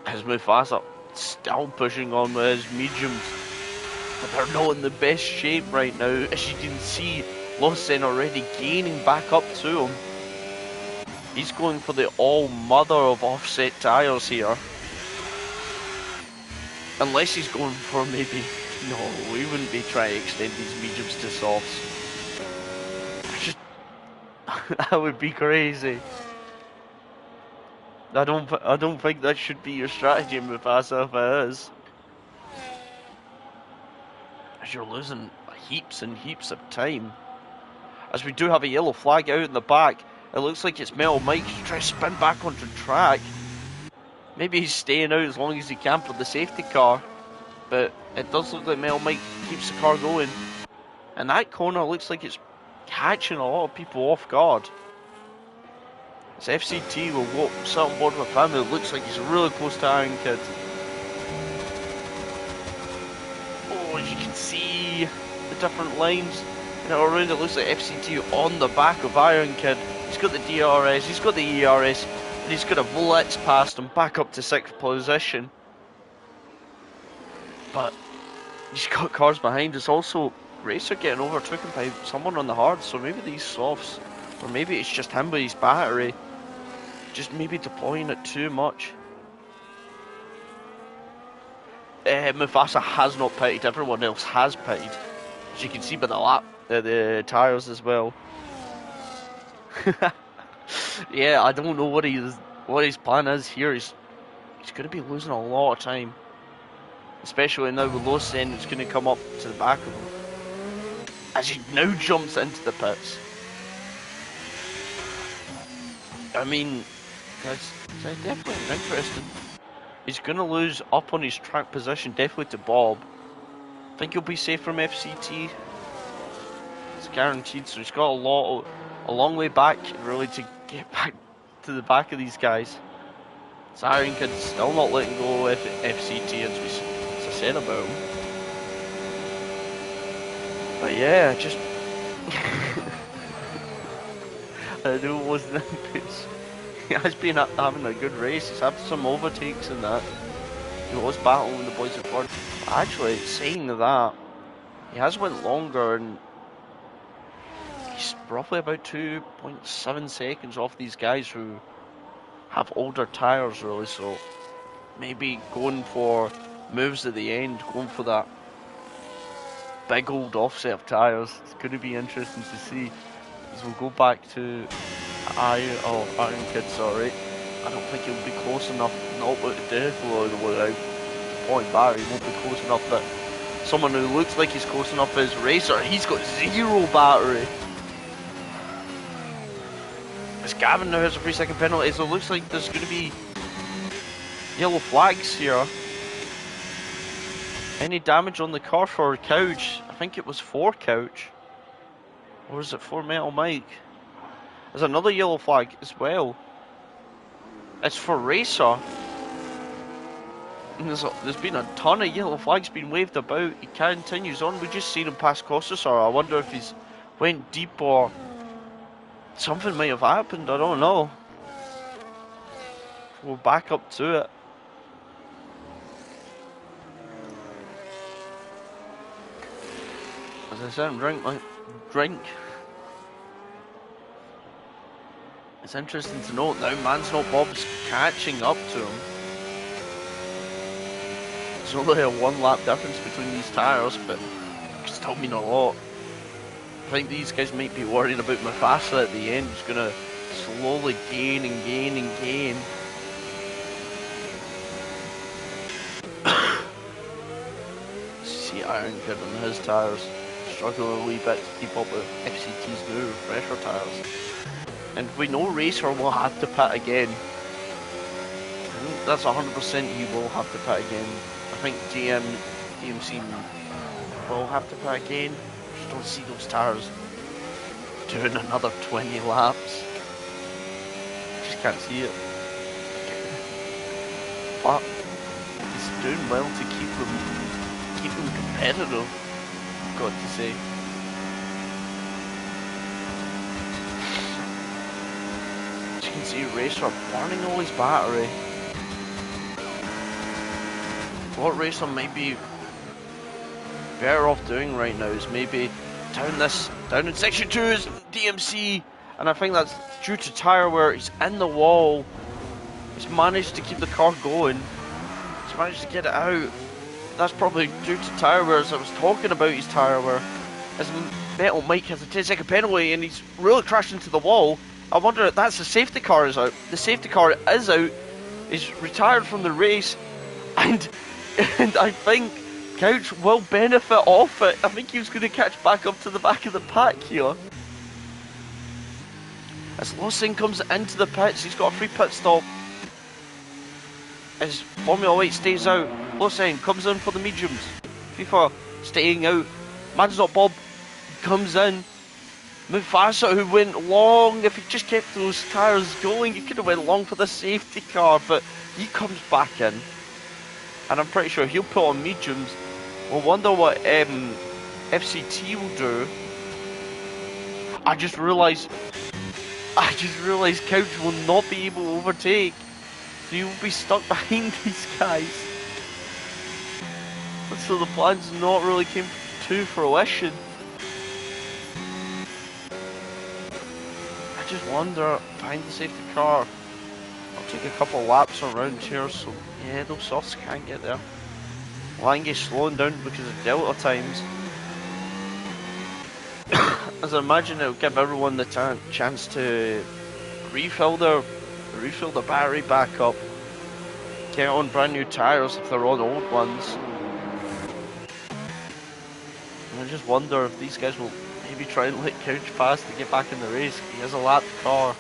Speaker 1: As Mufasa still pushing on with his mediums. But they're not in the best shape right now. As you can see, Lawson already gaining back up to him. He's going for the all-mother of offset tyres here. Unless he's going for maybe... No, we wouldn't be trying to extend these mediums to softs. That would be crazy. I don't think that should be your strategy, Mufasa, if it is. As you're losing heaps and heaps of time. As we do have a yellow flag out in the back. It looks like it's Metal Mike trying to spin back onto track. Maybe he's staying out as long as he can for the safety car. But it does look like Metal Mike keeps the car going. And that corner looks like it's catching a lot of people off guard. It's FCT will sit on board with him. It looks like he's really close to Iron Kid. Oh, as you can see the different lines. And around it looks like FCT on the back of Iron Kid. He's got the DRS, he's got the ERS, and he's got a blitz past him back up to 6th position. But he's got cars behind us. Also, Racer getting overtaken by someone on the hard, so maybe these softs, or maybe it's just him with his battery, just maybe deploying it too much. Mufasa has not pitted, everyone else has pitted, as you can see by the tyres as well. Yeah, I don't know what his plan is here. He's going to be losing a lot of time, especially now with Lawson. It's going to come up to the back of him as he now jumps into the pits. I mean, that's definitely interesting. He's going to lose up on his track position, definitely to Bob. I think he'll be safe from FCT. It's guaranteed, so he's got a long way back, really, to get back to the back of these guys. Iron Kid's still not letting go of FCT, as I said about him. But yeah, just... I know it wasn't ambitious. He has been having a good race. He's had some overtakes and that. He was battling with the boys in front. Actually, saying that, he has went longer and he's roughly about 2.7 seconds off these guys who have older tyres, really. So maybe going for moves at the end, going for that big old offset of tyres. It's going to be interesting to see. As we'll go back to Iron Kid, sorry. I don't think he'll be close enough, not definitely without point battery, he won't be close enough that someone who looks like he's close enough is Racer. He's got 0 battery. As Gavin now has a 3-second penalty, so it looks like there's going to be yellow flags here. Any damage on the car for Couch? I think it was for Couch. Or is it for Metal Mike? There's another yellow flag as well. It's for Racer. And there's been a ton of yellow flags being waved about. He continues on. We just seen him pass Costasar. I wonder if he's went deep or something might have happened. I don't know. We'll back up to it. As I said, drink. It's interesting to note now, Man's Not Bob's catching up to him. There's only a 1 lap difference between these tyres, but it can still mean a lot. I think these guys might be worried about Mufasa at the end. He's going to slowly gain and gain and gain. See Iron Kid on his tyres struggling a wee bit to keep up with FCT's new fresher tyres. And we know Racer will have to pit again. I think that's 100% he will have to pit again. I think GM DMC will have to put again. Just don't see those tires doing another 20 laps. Just can't see it. But he's doing well to keep them competitive, I've got to say. As you can see, Racer burning all his battery. What Racer might be better off doing right now is maybe down in section 2 is DMC, and I think that's due to tyre wear. He's in the wall. He's managed to keep the car going. He's managed to get it out. That's probably due to tyre wear, as I was talking about his tyre wear. As Metal Mike has a 10-second penalty and he's really crashed into the wall. I wonder if that's the safety car is out. The safety car is out. He's retired from the race, and I think Couch will benefit off it. I think he was going to catch back up to the back of the pack here. As Lawson comes into the pits, he's got a free pit stop. As Formula 8 stays out, Lawson comes in for the mediums. FIFA staying out. Man's Not Bob comes in. Mufasa, who went long, if he just kept those tyres going, he could have went long for the safety car, but he comes back in. And I'm pretty sure he'll put on mediums. We'll wonder what FCT will do. I just realised Couch will not be able to overtake. So he will be stuck behind these guys. And so the plans not really came to fruition. I just wonder, behind the safety car, I'll take a couple laps around here, so yeah, those softs can't get there. Lange's slowing down because of delta times. As I imagine it'll give everyone the chance to refill their battery back up, get on brand new tyres if they're on old ones. And I just wonder if these guys will maybe try and let Couch pass to get back in the race. He has a lapped car.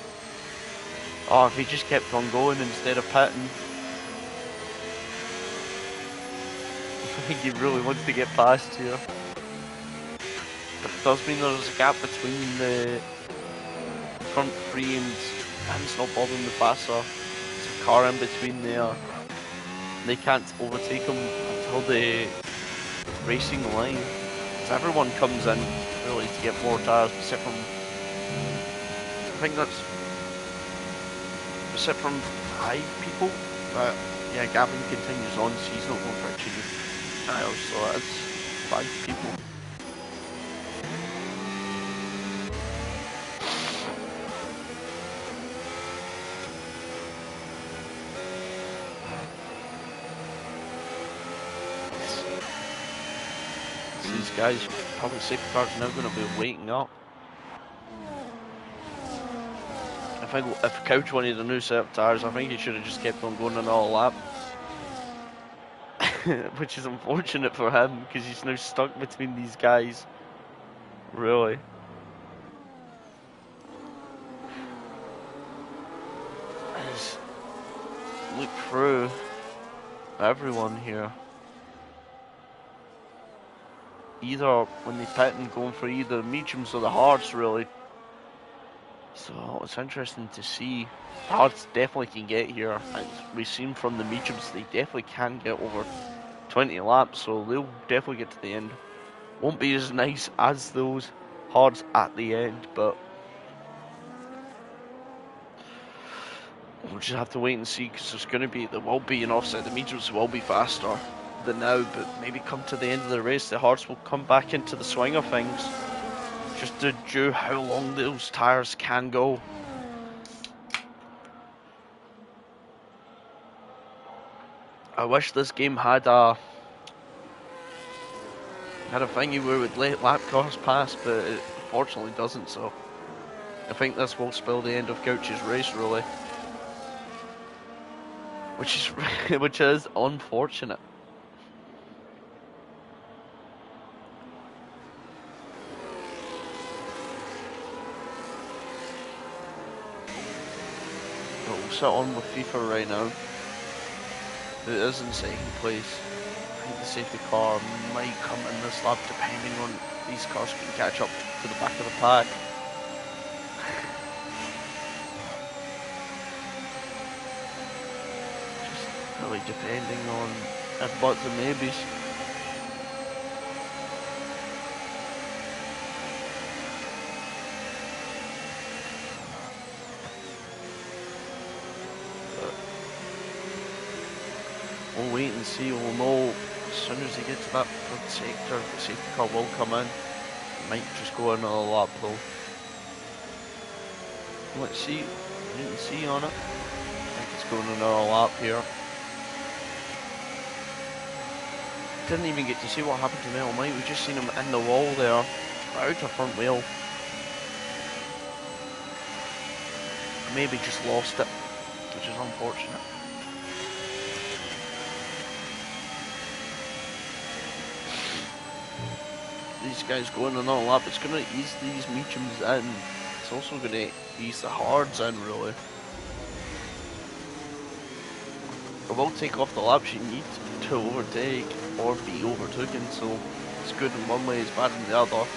Speaker 1: Oh, if he just kept on going instead of pitting. I think he really wants to get past here. But it does mean there's a gap between the front three and it's not bothering the Mufasa. There's a car in between there. They can't overtake him until the racing line. So everyone comes in really to get more tyres, except from except from 5 people. But yeah, Gavin continues on, so he's not going for a change. So it's 5 people. These guys, public safety cars, now going to be waiting up. I think if Couch wanted a new set of tyres, I think he should have just kept on going another lap. Which is unfortunate for him, because he's now stuck between these guys. Really. Just look through everyone here. Either when they pit and going for either the mediums or the hards, really. So it's interesting to see. Hards definitely can get here. As we've seen from the mediums, they definitely can get over 20 laps, so they'll definitely get to the end. Won't be as nice as those hards at the end, but we'll just have to wait and see, because there will be an offset. The mediums will be faster than now, but maybe come to the end of the race, the hards will come back into the swing of things. Just to do how long those tyres can go. I wish this game had a thingy where it would let lap cars pass, but it unfortunately doesn't, so I think this will spell the end of Couch's race, really. Which is unfortunate. But we'll sit on with FIFA right now. Who is in second place? I think the safety car might come in this lap depending on these cars can catch up to the back of the pack. Just really depending on if buts and maybes. We'll wait and see. We'll know as soon as they get to that third sector. The safety car will come in. Might just go another lap though. Let's see. Wait and see on it. I think it's going another lap here. Didn't even get to see what happened to Metal Mike. We just seen him in the wall there. Out of front wheel. Maybe just lost it, which is unfortunate. These guys going another lap, it's going to ease these mediums in. It's also going to ease the hards in, really. It will take off the laps you need to overtake or be overtaken, so it's good in one way, it's bad in the other.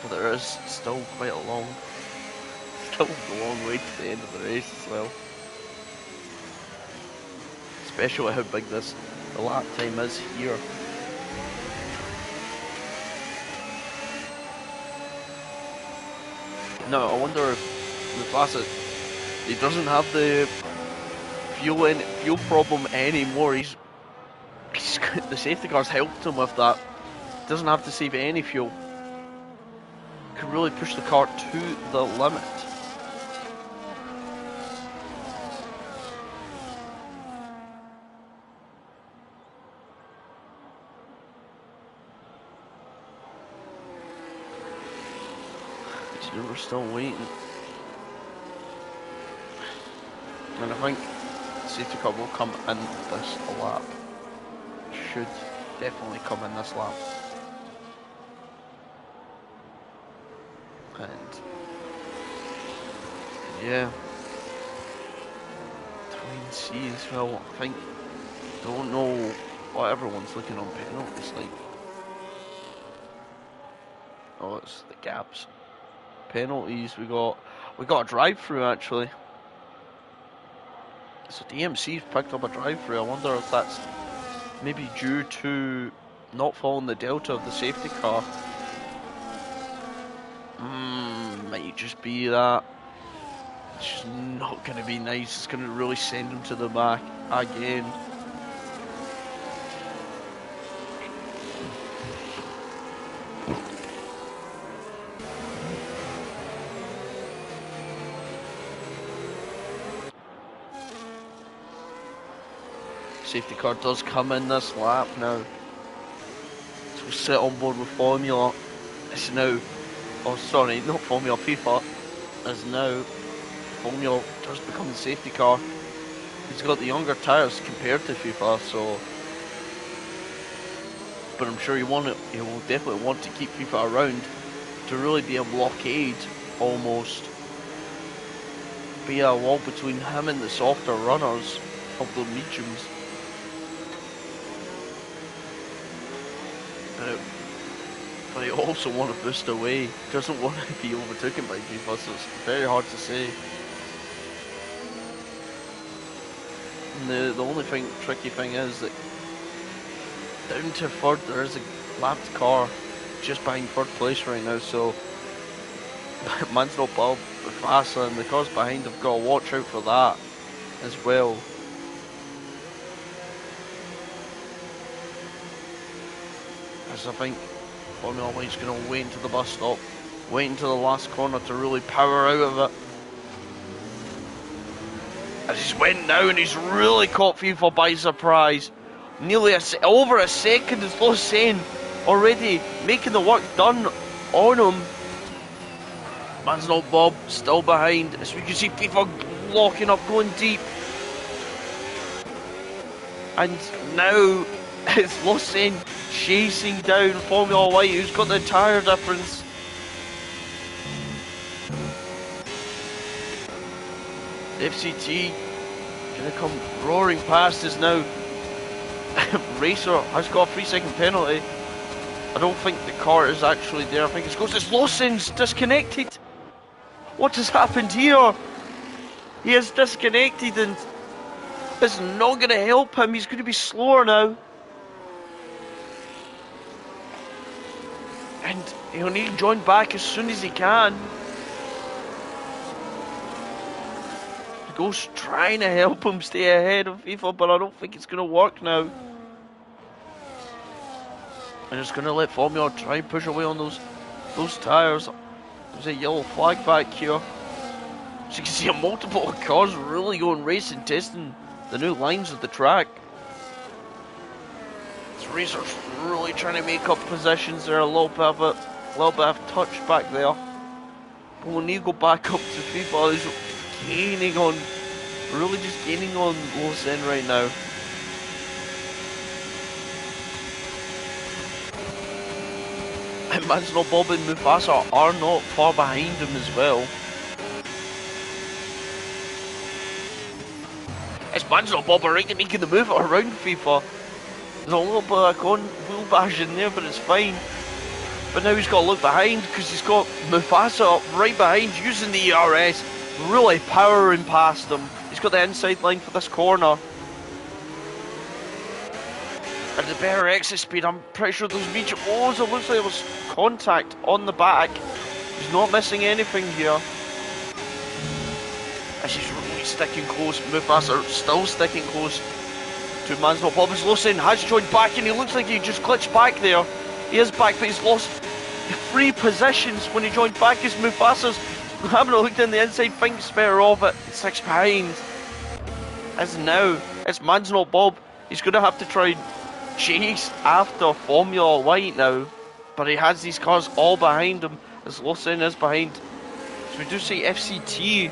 Speaker 1: But there is still quite a long way to the end of the race as well. Especially how big the lap time is here. Now, I wonder if Mufasa, he doesn't have the fuel problem anymore. The safety car's helped him with that. Doesn't have to save any fuel. Can really push the car to the limit. We're still waiting. And I think the safety car will come in this lap. Should definitely come in this lap. And yeah, Twin C as well. I think, don't know what everyone's looking on penalties like. Oh, it's the gaps. Penalties, we got a drive-through actually. So DMC's picked up a drive-through. I wonder if that's maybe due to not following the delta of the safety car. Might just be that. It's just not going to be nice. It's going to really send him to the back again. Safety car does come in this lap now. So we'll sit on board with Formula. It's now, oh sorry, not Formula, FIFA. As now, Formula does become the safety car. He's got the younger tyres compared to FIFA, so. But I'm sure he will definitely want to keep FIFA around to really be a blockade, almost. Be a wall between him and the softer runners of the mediums. But he also want to boost away, doesn't want to be overtaken by FIFA, so it's very hard to say. And the only tricky thing is that down to third there is a lapped car just behind third place right now, so man's not Bob Mufasa and the cars behind have got to watch out for that as well. As I think Formula One's going to wait until the bus stop, wait until the last corner to really power out of it. As he's went now and he's really caught FIFA by surprise. Nearly over a second is Losane already making the work done on him. Man's not Bob, still behind. As we can see FIFA locking up, going deep. And now it's Losane chasing down Formula White, who's got the tyre difference. FCT Gonna come roaring past us now. Racer has got a 3-second penalty. I don't think the car is actually there. I think it's because it's Lawson's disconnected. What has happened here? He is disconnected and it's not going to help him. He's going to be slower now. And he'll need to join back as soon as he can. The Ghost's trying to help him stay ahead of FIFA, but I don't think it's going to work now. And it's going to let Formula try and push away on those tyres. There's a yellow flag back here. So you can see multiple cars really going racing, testing the new lines of the track. This racer's really trying to make up positions there, a little bit of touch back there. But we'll need to go back up to FIFA. He's gaining on, really just gaining on Lawson right now. And Manson, Bob and Mufasa are not far behind him as well. It's Manson, Bob are right to making the move around FIFA. There's a little bit of wheel bash in there, but it's fine. But now he's got to look behind because he's got Mufasa right behind using the ERS, really powering past him. He's got the inside line for this corner. And the better exit speed, I'm pretty sure those medium. Oh, so it looks like there was contact on the back. He's not missing anything here. As he's really sticking close. Mufasa still sticking close to Mansell. Bob Lawson has joined back and he looks like he just glitched back there. He is back, but he's lost 3 positions when he joined back as Mufasa's having a look down the inside, thinks better of it. 6 behind. As now, it's Mansell Bob. He's going to have to try and chase after Formula Light now, but he has these cars all behind him as Lawson is behind. So we do see FCT,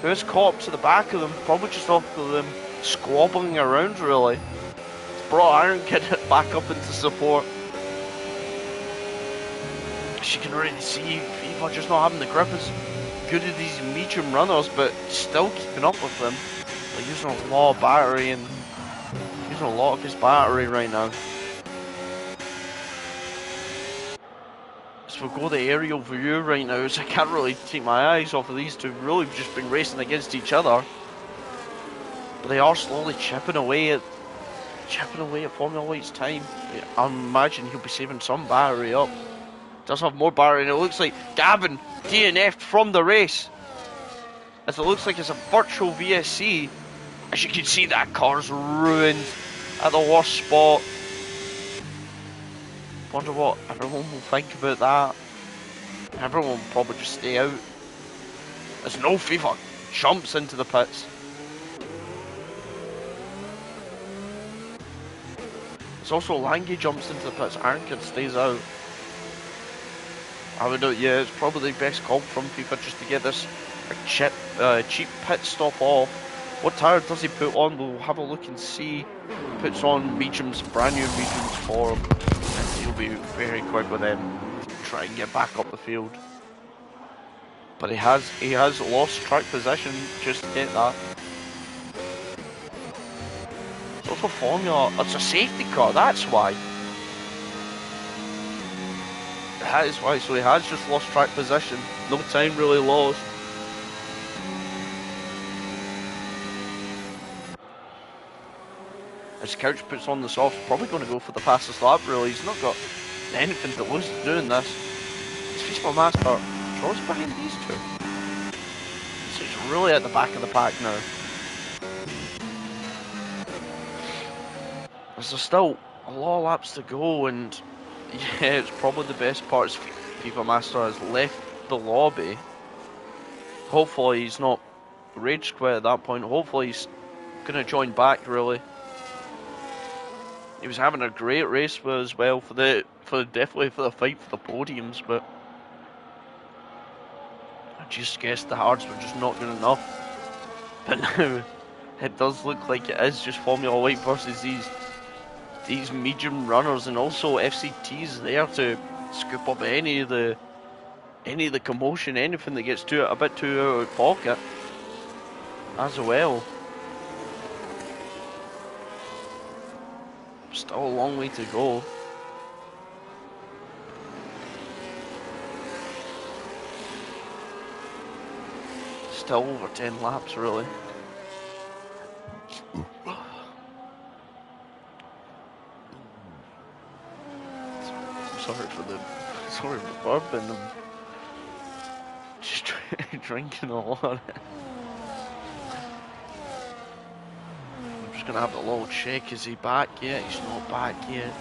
Speaker 1: who is caught up to the back of them, probably just off of them squabbling around really. It's brought Iron Kid back up into support. As you can already see, FIFA just not having the grip as good as these medium runners, but still keeping up with them. They're using a lot of battery and using a lot of his battery right now. So we'll go the aerial view right now, so I can't really take my eyes off of these two. Really just been racing against each other. But they are slowly chipping away at Formula Light's time. I imagine he'll be saving some battery up. Does have more battery, and it looks like Gavin DNF'd from the race. As it looks like it's a virtual VSC. As you can see, that car's ruined at the worst spot. Wonder what everyone will think about that. Everyone will probably just stay out. As no FIFA jumps into the pits. It's also Lange jumps into the pits, Arnkid stays out. I would know, yeah, it's probably the best call from FIFA just to get this cheap pit stop off. What tyre does he put on? We'll have a look and see. Puts on mediums, brand new mediums for him. And he'll be very quick with them. Try and get back up the field. But he has lost track position just to get that. It's also Formula, it's a safety car, that's why. That is why, so he has just lost track position. No time really lost. As Couch puts on the softs, probably going to go for the fastest lap really. He's not got anything to lose doing this. It's FIFA Master. Draws behind these two. So he's really at the back of the pack now. There's still a lot of laps to go, and yeah, it's probably the best part is FIFA Master has left the lobby. Hopefully he's not rage quit at that point. Hopefully he's going to join back really. He was having a great race as well definitely for the fight for the podiums, but I just guess the hards were just not good enough. But now it does look like it is just Formula Light versus these medium runners, and also FCT's there to scoop up any of the commotion, anything that gets a bit too out of pocket as well. Still a long way to go. Still over 10 laps, really. Sorry for the burping. I'm just drinking a lot. I'm just gonna have a little check. Is he back yet? He's not back yet.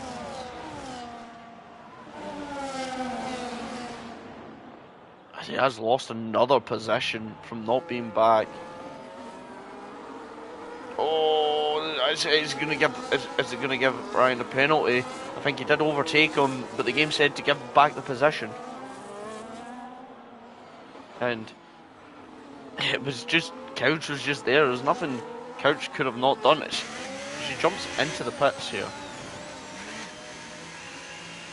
Speaker 1: He has lost another position from not being back. Oh, is it gonna give Brian a penalty? I think he did overtake him, but the game said to give back the position. And it was just, Couch was just there. There's nothing Couch could have not done. She jumps into the pits here.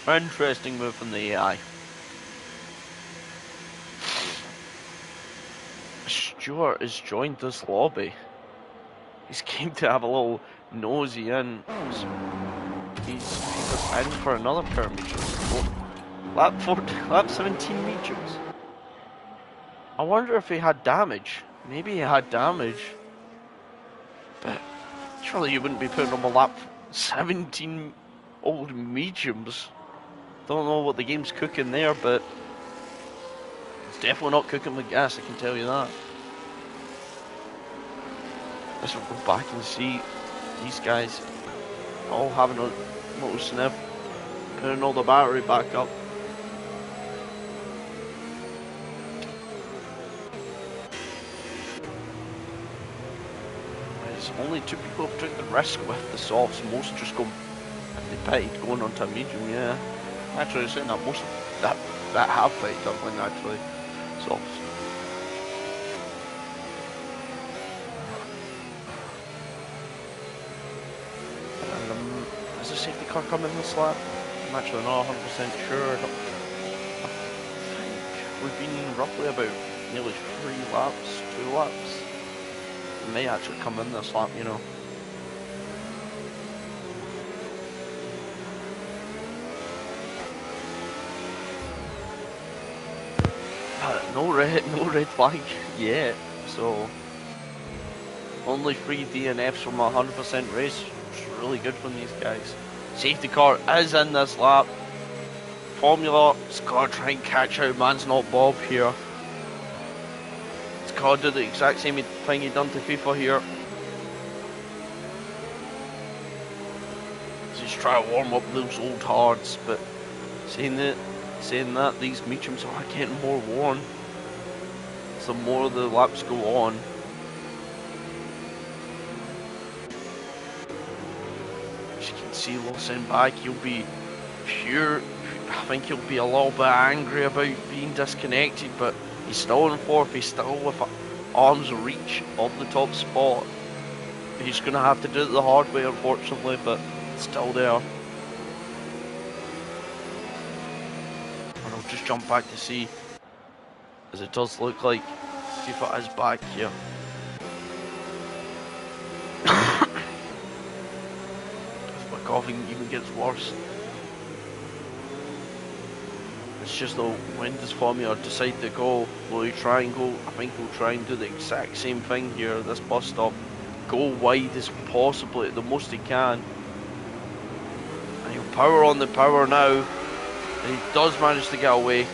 Speaker 1: Interesting move from the AI. Stuart has joined this lobby. He's came to have a little nosy in. He's in for another pair of mediums. Lap 17 mediums. I wonder if he had damage. Maybe he had damage. But surely you wouldn't be putting him a lap 17 old mediums. Don't know what the game's cooking there, but it's definitely not cooking with gas, I can tell you that. Let's go back and see these guys all having a little sniff, putting all the battery back up. There's only 2 people have took the risk with the softs. Most just go, if they pitted, going onto a medium, yeah. Actually, saying that most that have pitted doubling actually softs. Does the safety car come in this lap? I'm actually not 100% sure. I think we've been roughly about nearly 3 laps, 2 laps. It may actually come in this lap, you know. No red flag yet, so only 3 DNFs from a 100% race, which is really good from these guys. Safety car is in this lap. Formula's got to try and catch out Man's Not Bob here. It's got to do the exact same thing he done to FIFA here. He's trying to warm up those old hards, but saying that these mediums are getting more worn. The more the laps go on. As you can see, Lawson back, he'll be pure. I think he'll be a little bit angry about being disconnected, but he's still in 4th. He's still with arm's reach of the top spot. He's going to have to do it the hard way, unfortunately, but it's still there. And I'll just jump back to see, as it does look like FIFA is back here. My coughing even gets worse. It's just though, when does Formula decide to go? Will he try and go? I think he'll try and do the exact same thing here at this bus stop. Go wide as possibly, the most he can. And he'll power on the power now. And he does manage to get away.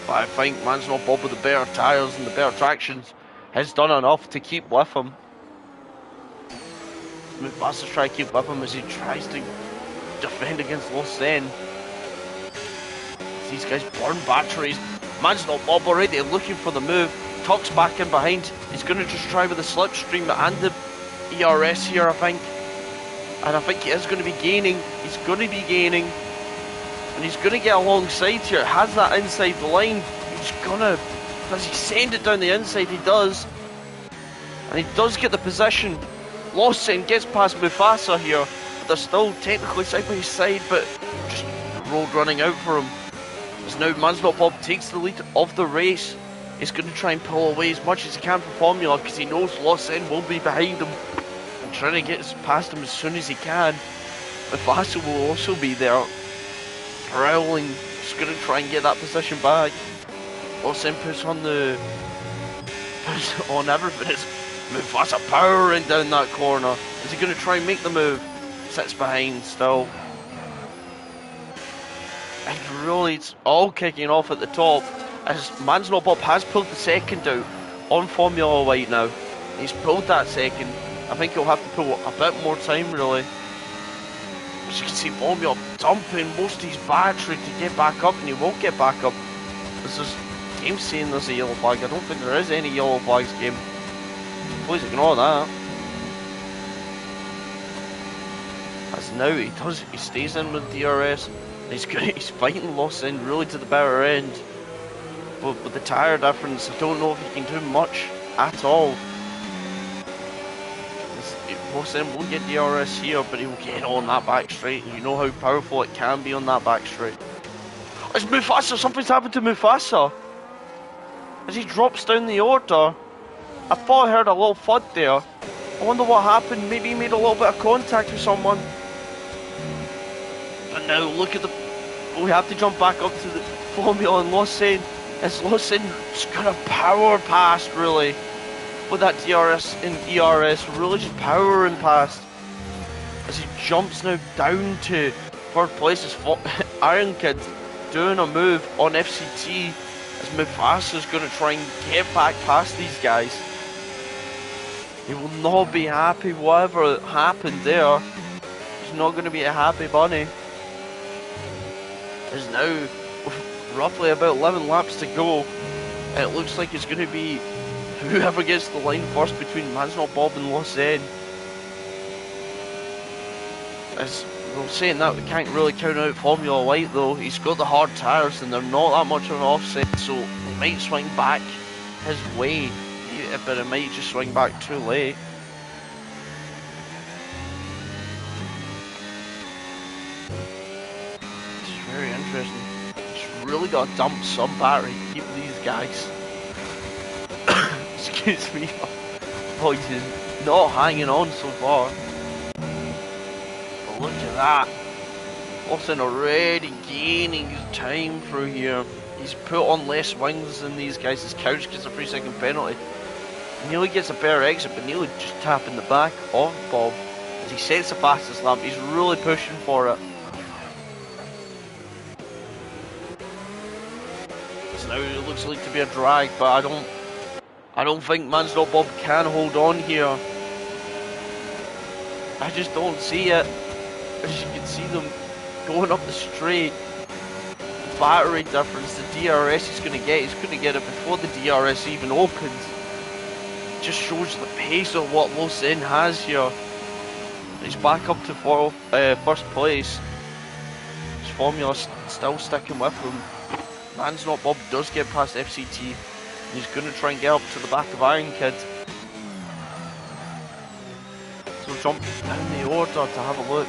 Speaker 1: But I think Man's Not Bob with the better tyres and the better tractions has done enough to keep with him. Mufasa try to keep with him as he tries to defend against Lausanne. These guys burn batteries. Man's Not Bob already looking for the move. Tucks back in behind. He's going to just try with the slipstream and the ERS here, I think. And I think he is going to be gaining. He's going to be gaining. And he's going to get alongside here. Has that inside line. He's going to... Does he send it down the inside? He does. And he does get the position. Lawson gets past Mufasa here. But they're still technically side by side. But just road running out for him. As now Man's Not Bob takes the lead of the race. He's going to try and pull away as much as he can from Formula. Because he knows Lawson will be behind him. And trying to get past him as soon as he can. Mufasa will also be there, prowling, just gonna try and get that position back. Lawson puts on everything. It's Mufasa powering down that corner. Is he gonna try and make the move? Sits behind still. And really, it's all kicking off at the top as Man's Not Bob has pulled the second out on Formula White now. He's pulled that second. I think he'll have to pull a bit more time, really. As you can see, Formula dumping most of his battery to get back up, and he won't get back up. This is game saying there's a yellow flag. I don't think there is any yellow flags, game. Please ignore that. As now he stays in with DRS. He's fighting Lawson really to the better end. But with the tyre difference, I don't know if he can do much at all. Lawson won't get DRS here, but he will get on that back straight. And you know how powerful it can be on that back straight. It's Mufasa! Something's happened to Mufasa! As he drops down the order. I thought I heard a little thud there. I wonder what happened. Maybe he made a little bit of contact with someone. But now look at the... We have to jump back up to the Formula and Lawson. As Lawson just got a power past, really. With that DRS and ERS, really just powering past. As he jumps now down to third place as Iron Kid doing a move on FCT. As Mufasa's going to try and get back past these guys. He will not be happy whatever happened there. He's not going to be a happy bunny. There's now roughly about 11 laps to go. And it looks like it's going to be whoever gets the line first between Man's Not Bob and Lawson. As we're saying that, we can't really count out Formula White though. He's got the hard tyres and they're not that much of an offset, so he might swing back his way, but it might just swing back too late. It's very interesting. Just really got to dump some battery to keep these guys. Excuse me. Boy, he's not hanging on so far. But look at that. Lawson already gaining his time through here. He's put on less wings than these guys. His Couch gets a 3-second penalty. Nearly gets a better exit, but nearly just tapping the back of Bob. As he sets the fastest lap, he's really pushing for it. So now it looks like to be a drag, but I don't think Man's Not Bob can hold on here. I just don't see it. As you can see them going up the straight. The battery difference, the DRS he's going to get it before the DRS even opens. It just shows the pace of what Lawson has here. He's back up to first place. His formula's still sticking with him. Man's Not Bob does get past FCT. He's going to try and get up to the back of Iron Kid. So jump down the order to have a look.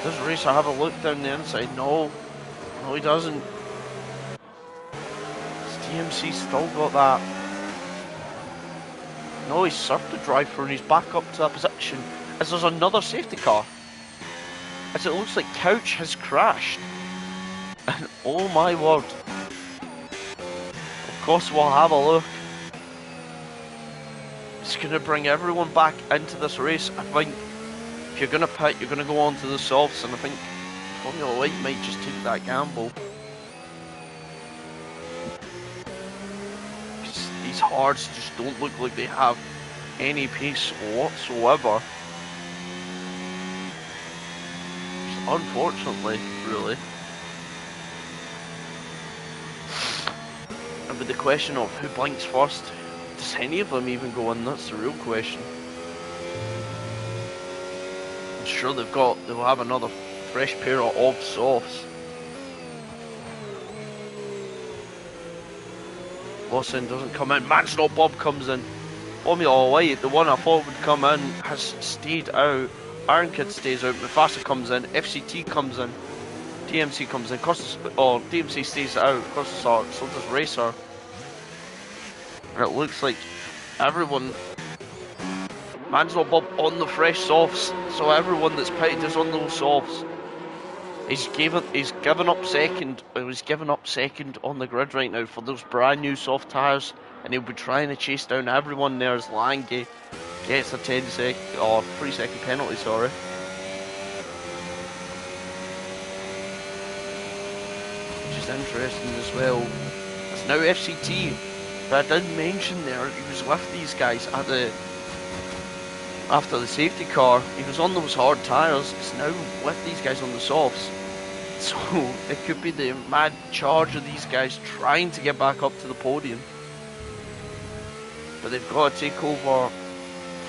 Speaker 1: Does Racer have a look down the inside? No. No, he doesn't. DMC still got that. No, he's surfed the driver and he's back up to that position. As there's another safety car. As it looks like Couch has crashed. And oh my word. Of course we'll have a look. It's going to bring everyone back into this race. I think if you're going to pit, you're going to go on to the softs, and I think Formula White might just take that gamble. These hards just don't look like they have any pace whatsoever. Just unfortunately, really. And with the question of who blinks first, does any of them even go in? That's the real question. I'm sure they'll have another fresh pair of softs. Lawson doesn't come in. Man's Not Bob comes in. Formula White, the one I thought would come in, has stayed out. Iron Kid stays out. Mufasa comes in. FCT comes in. DMC comes in. DMC stays out. So does Racer. And it looks like everyone Mansell Bob on the fresh softs, so everyone that's pitted is on those softs. He's given up second. He's given up second on the grid right now for those brand new soft tyres, and he'll be trying to chase down everyone there as Lange gets a 3-second penalty. Sorry. Which is interesting as well. It's now FCT, but I did mention there he was with these guys after the safety car. He was on those hard tyres. It's now with these guys on the softs. So it could be the mad charge of these guys trying to get back up to the podium. But they've got to take over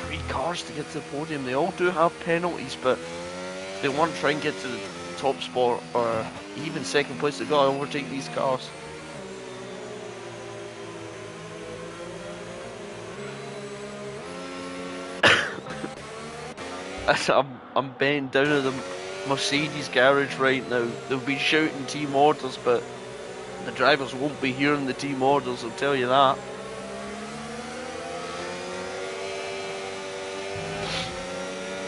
Speaker 1: 3 cars to get to the podium. They all do have penalties, but if they want to try and get to the top spot or even second place, they've got to overtake these cars. I'm bent down at the Mercedes garage right now. They'll be shouting team orders, but the drivers won't be hearing the team orders, I'll tell you that.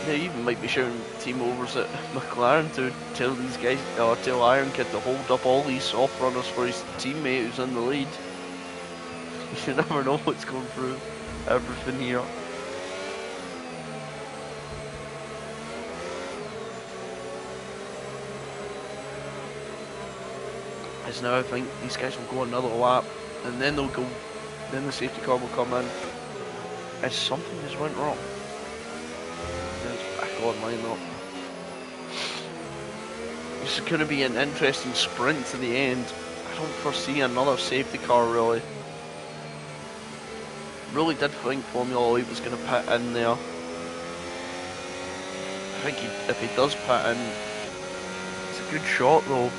Speaker 1: They even might be shouting team orders at McLaren to tell these guys, or tell Iron Kid to hold up all these soft runners for his teammate who's in the lead. You never know what's going through everything here. As now I think these guys will go another lap, and then they'll go, then the safety car will come in. As something has went wrong. It's back online though. This is going to be an interesting sprint to the end. I don't foresee another safety car really. Really did think Formula E was going to pit in there. I think if he does pit in, it's a good shot though.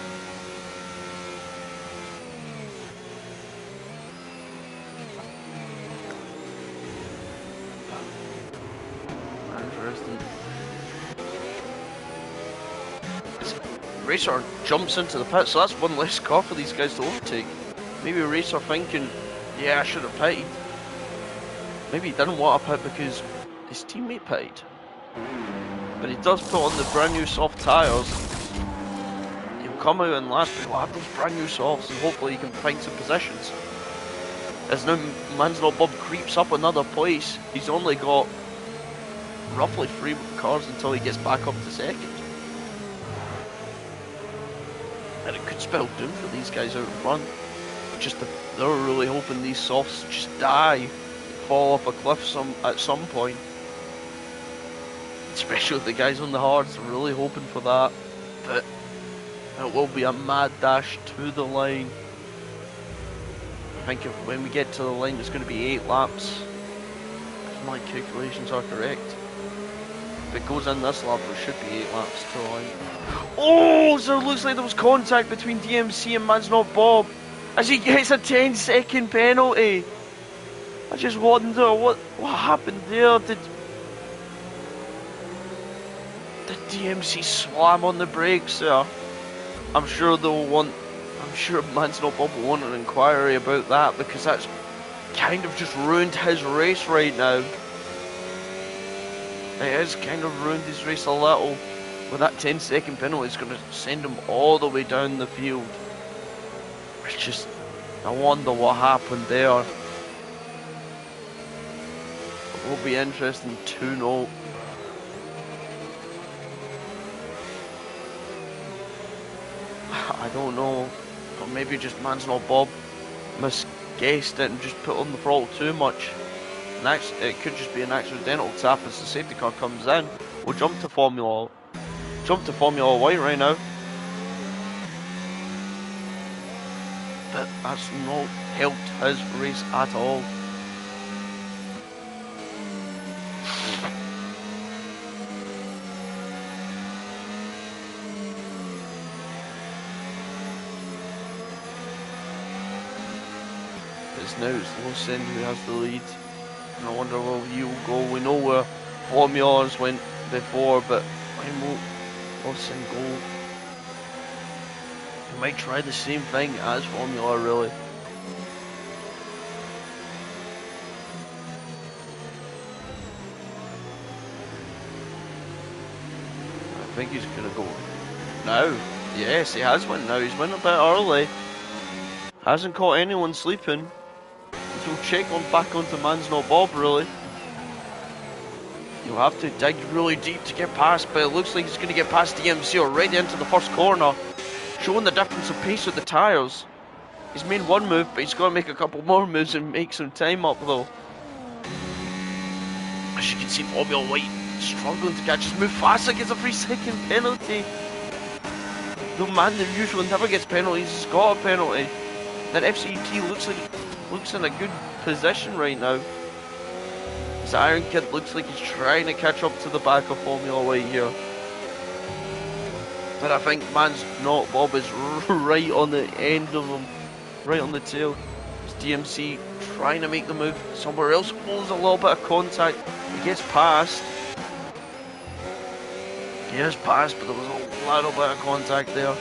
Speaker 1: Racer jumps into the pit, so that's one less car for these guys to overtake. Maybe Racer thinking, yeah, I should have pitted. Maybe he didn't want to pit because his teammate pitted. But he does put on the brand new soft tyres. He'll come out in last, but he'll have those brand new softs, and hopefully he can find some positions. As now Mansell Bob creeps up another place, he's only got roughly 3 cars until he gets back up to second. And it could spell doom for these guys out in front. Just they're really hoping these softs just die, fall off a cliff at some point. Especially the guys on the hards, are really hoping for that. But it will be a mad dash to the line. I think when we get to the line, it's going to be 8 laps. If my calculations are correct. If it goes in this lap, there should be 8 laps to the line. Oh, so it looks like there was contact between DMC and Mansell Bob as he gets a 10-second penalty. I just wonder what happened there. Did DMC slam on the brakes there? I'm sure Mansell Bob will want an inquiry about that, because that's kind of just ruined his race right now. It has kind of ruined his race a little. With that 10-second penalty, it's going to send him all the way down the field. It's just, I wonder what happened there. It will be interesting to know. I don't know. Or maybe just Mansell Bob misguessed it and just put on the throttle too much. It could just be an accidental tap as the safety car comes in. We'll jump to Formula White right now. But that's not helped his race at all. Now it's Lawson who has the lead, and I wonder where he'll go. We know where Formulas went before, but when will Lawson go? He might try the same thing as Formula, really. think he's gonna go now. Yes, he has went now. He's went a bit early. Hasn't caught anyone sleeping. So we'll check on back onto Man's Not Bob, really. You'll have to dig really deep to get past, but it looks like he's going to get past DMC already into the first corner, showing the difference of pace with the tyres. He's made one move, but he's got to make a couple more moves and make some time up, though. As you can see, Formula White struggling to catch his move fast, like it's a 3-second penalty. The man that usually never gets penalties has got a penalty. That FCT looks in a good position right now. This Iron Kid looks like he's trying to catch up to the back of Formula White here. But I think Man's Not Bob is right on the end of him, right on the tail. It's DMC trying to make the move somewhere else. Pulls a little bit of contact. He gets past. He is past, but there was a little bit of contact there.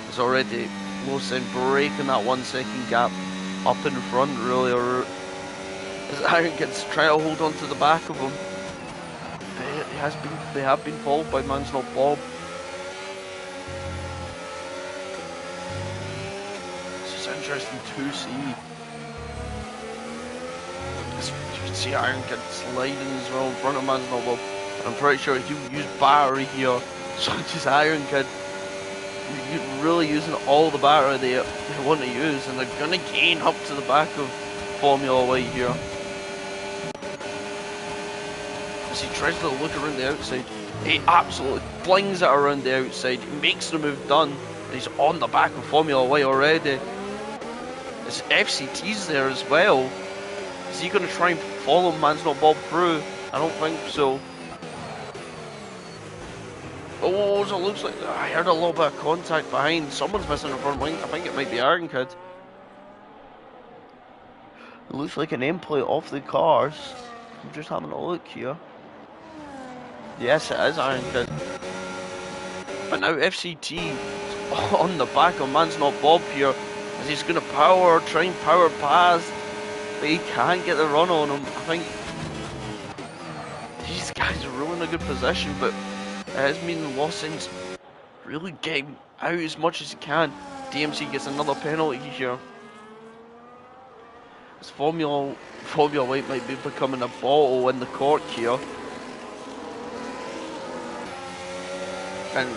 Speaker 1: It's already Lawson breaking that 1 second gap up in front, really. Or as Iron Kid's trying to hold on to the back of him. They have been followed by Man's Not Bob. It's just interesting to see. As you can see Iron Kid sliding as well in front of Man's Not Bob. I'm pretty sure he'll use battery here. So just Iron Kid really using all the battery they want to use, and they're going to gain up to the back of Formula White here. As he tries to look around the outside, he absolutely flings it around the outside, he makes the move done, and he's on the back of Formula White already. His FCT's there as well. Is he going to try and follow Man's Not Bob through? I don't think so. Oh, so it looks like I heard a little bit of contact behind. Someone's missing a front wing. I think it might be Iron Kid. It looks like an end plate off the cars. I'm just having a look here. Yes, it is Iron Kid. But now FCT is on the back of Man's Not Bob here, as he's going to try and power past, but he can't get the run on him. I think these guys are really in a good position, but it has mean Lawson's really getting out as much as he can. DMC gets another penalty here. As Formula White might be becoming a bottle in the court here. And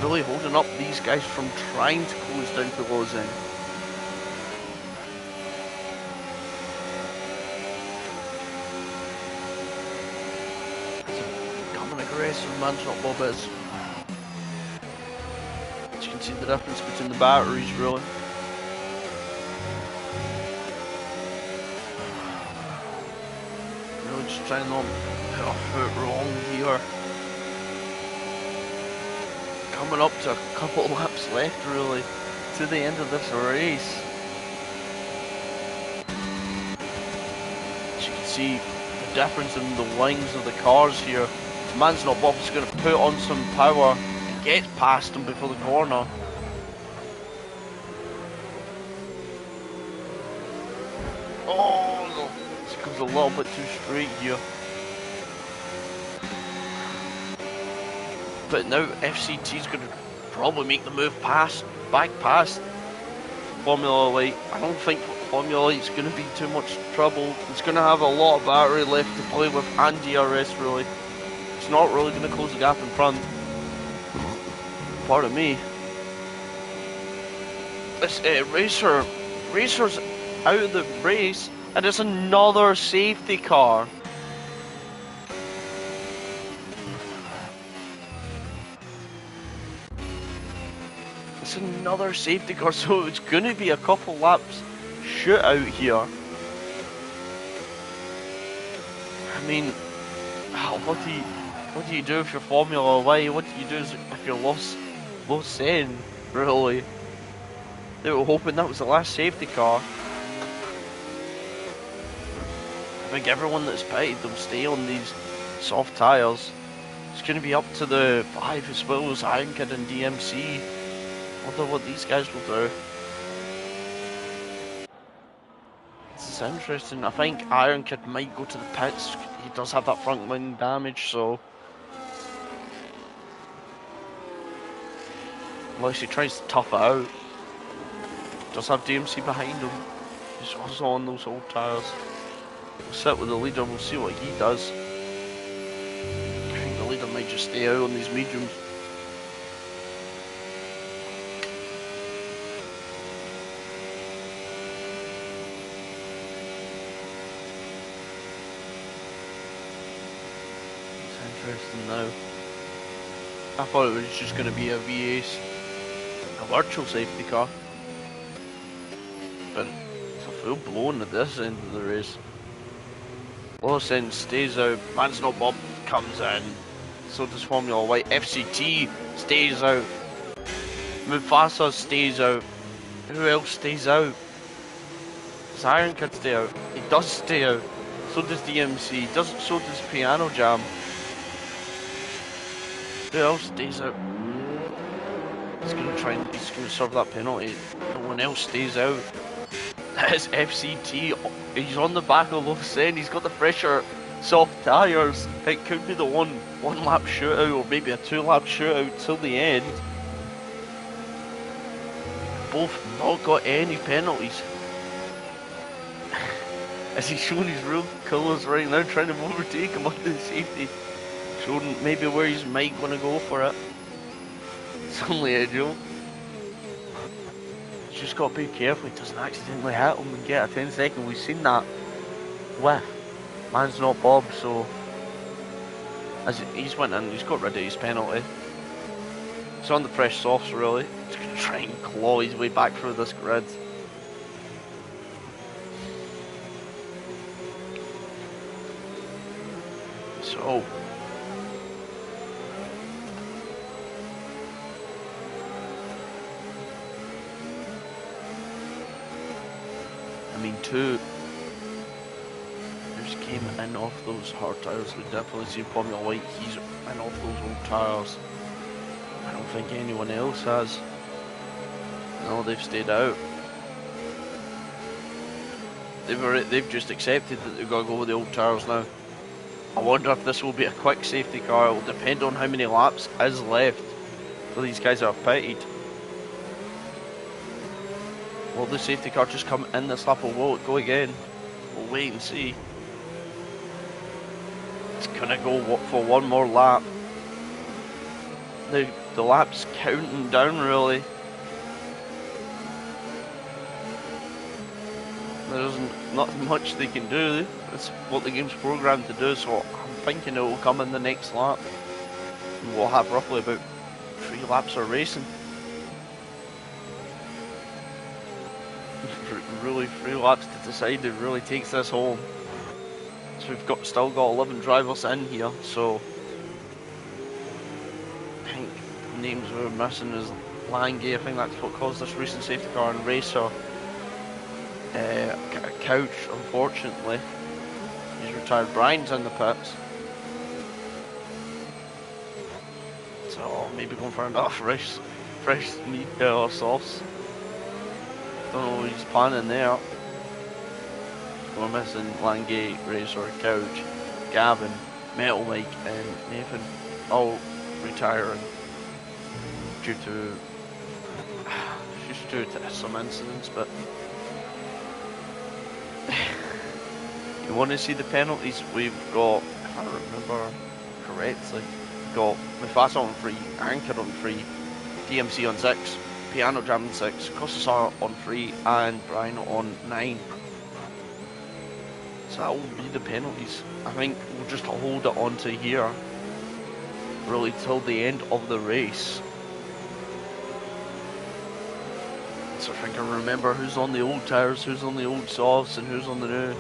Speaker 1: really holding up these guys from trying to close down to Lausanne. Becoming aggressive, Man's Not Bob is. As you can see the difference between the batteries, really. Really just trying not to put a foot wrong here. Coming up to a couple laps left, really, to the end of this race. As you can see the difference in the wings of the cars here. Man's Not Bob is going to put on some power and gets past him before the corner. Oh no, this comes a little bit too straight here. But now FCT's going to probably make the move back past Formula White. I don't think Formula White's going to be too much trouble. It's going to have a lot of battery left to play with and DRS, really. It's not really going to close the gap in front. Pardon me. This Racer's out of the race, and it's another safety car. It's another safety car, so it's going to be a couple laps shootout here. I mean, what do you do if you're Formula White? What do you do if you're Lausanne, really? They were hoping that was the last safety car. I think everyone that's pitted will stay on these soft tyres. It's going to be up to the 5 as well as Iron Kid and DMC. Wonder what these guys will do. This is interesting. I think Iron Kid might go to the pits. He does have that front wing damage, so Unless he tries to tough it out. Does have DMC behind him. He's also on those old tyres. We'll sit with the leader and we'll see what he does. I think the leader might just stay out on these mediums. It's interesting now. I thought it was just going to be a V8, a virtual safety car. But it's a full blown at this end of the race. Lawson stays out, Man's Not Bob comes in, so does Formula White, FCT stays out, Mufasa stays out, who else stays out? Does Iron Kid stay out? He does stay out, so does DMC, so does Piano Jam. Who else stays out? He's gonna serve that penalty, no one else stays out. It's FCT, he's on the back of Lawson, he's got the fresher soft tyres. It could be the one lap shootout or maybe a 2 lap shootout till the end. Both not got any penalties. Is he showing his real colours right now, trying to overtake him under the safety? Showing maybe where he's might gonna go for it. It's only a joke. Just got to be careful he doesn't accidentally hit him and get a 10-second. We've seen that with Man's Not Bob, so as he's went in, he's got rid of his penalty. He's on the fresh softs really. He's going to try and claw his way back through this grid. So two just came in off those hard tyres. We definitely see Formula White, he's in off those old tyres. I don't think anyone else has. No, they've stayed out. They've just accepted that they're going to go with the old tyres now. I wonder if this will be a quick safety car. It will depend on how many laps is left for these guys that are pitted. Will the safety car just come in this lap or will it go again? We'll wait and see. It's gonna go for one more lap. The lap's counting down really. There's not much they can do. It's what the game's programmed to do, so I'm thinking it will come in the next lap. And we'll have roughly about 3 laps of racing. Really 3 laps to decide who really takes this home. So we've still got 11 drivers in here, so I think the names we're missing is Lange, I think that's what caused this recent safety car, and Racer. Couch, unfortunately, he's retired. Brian's in the pits, so maybe going for another fresh meat or sauce. Don't know what he's planning there. We're missing Lange, Racer, Couch, Gavin, Metal Mike, and Nathan, all retiring due to some incidents, but you want to see the penalties? We've got, if I remember correctly, we've got Mufasa on 3, Anchor on 3, DMC on 6, Piano Jam on 6, Kosasar on 3, and Brian on 9. So that will be the penalties. I think we'll just hold it on to here, really till the end of the race. So if I can remember who's on the old tyres, who's on the old softs, and who's on the new.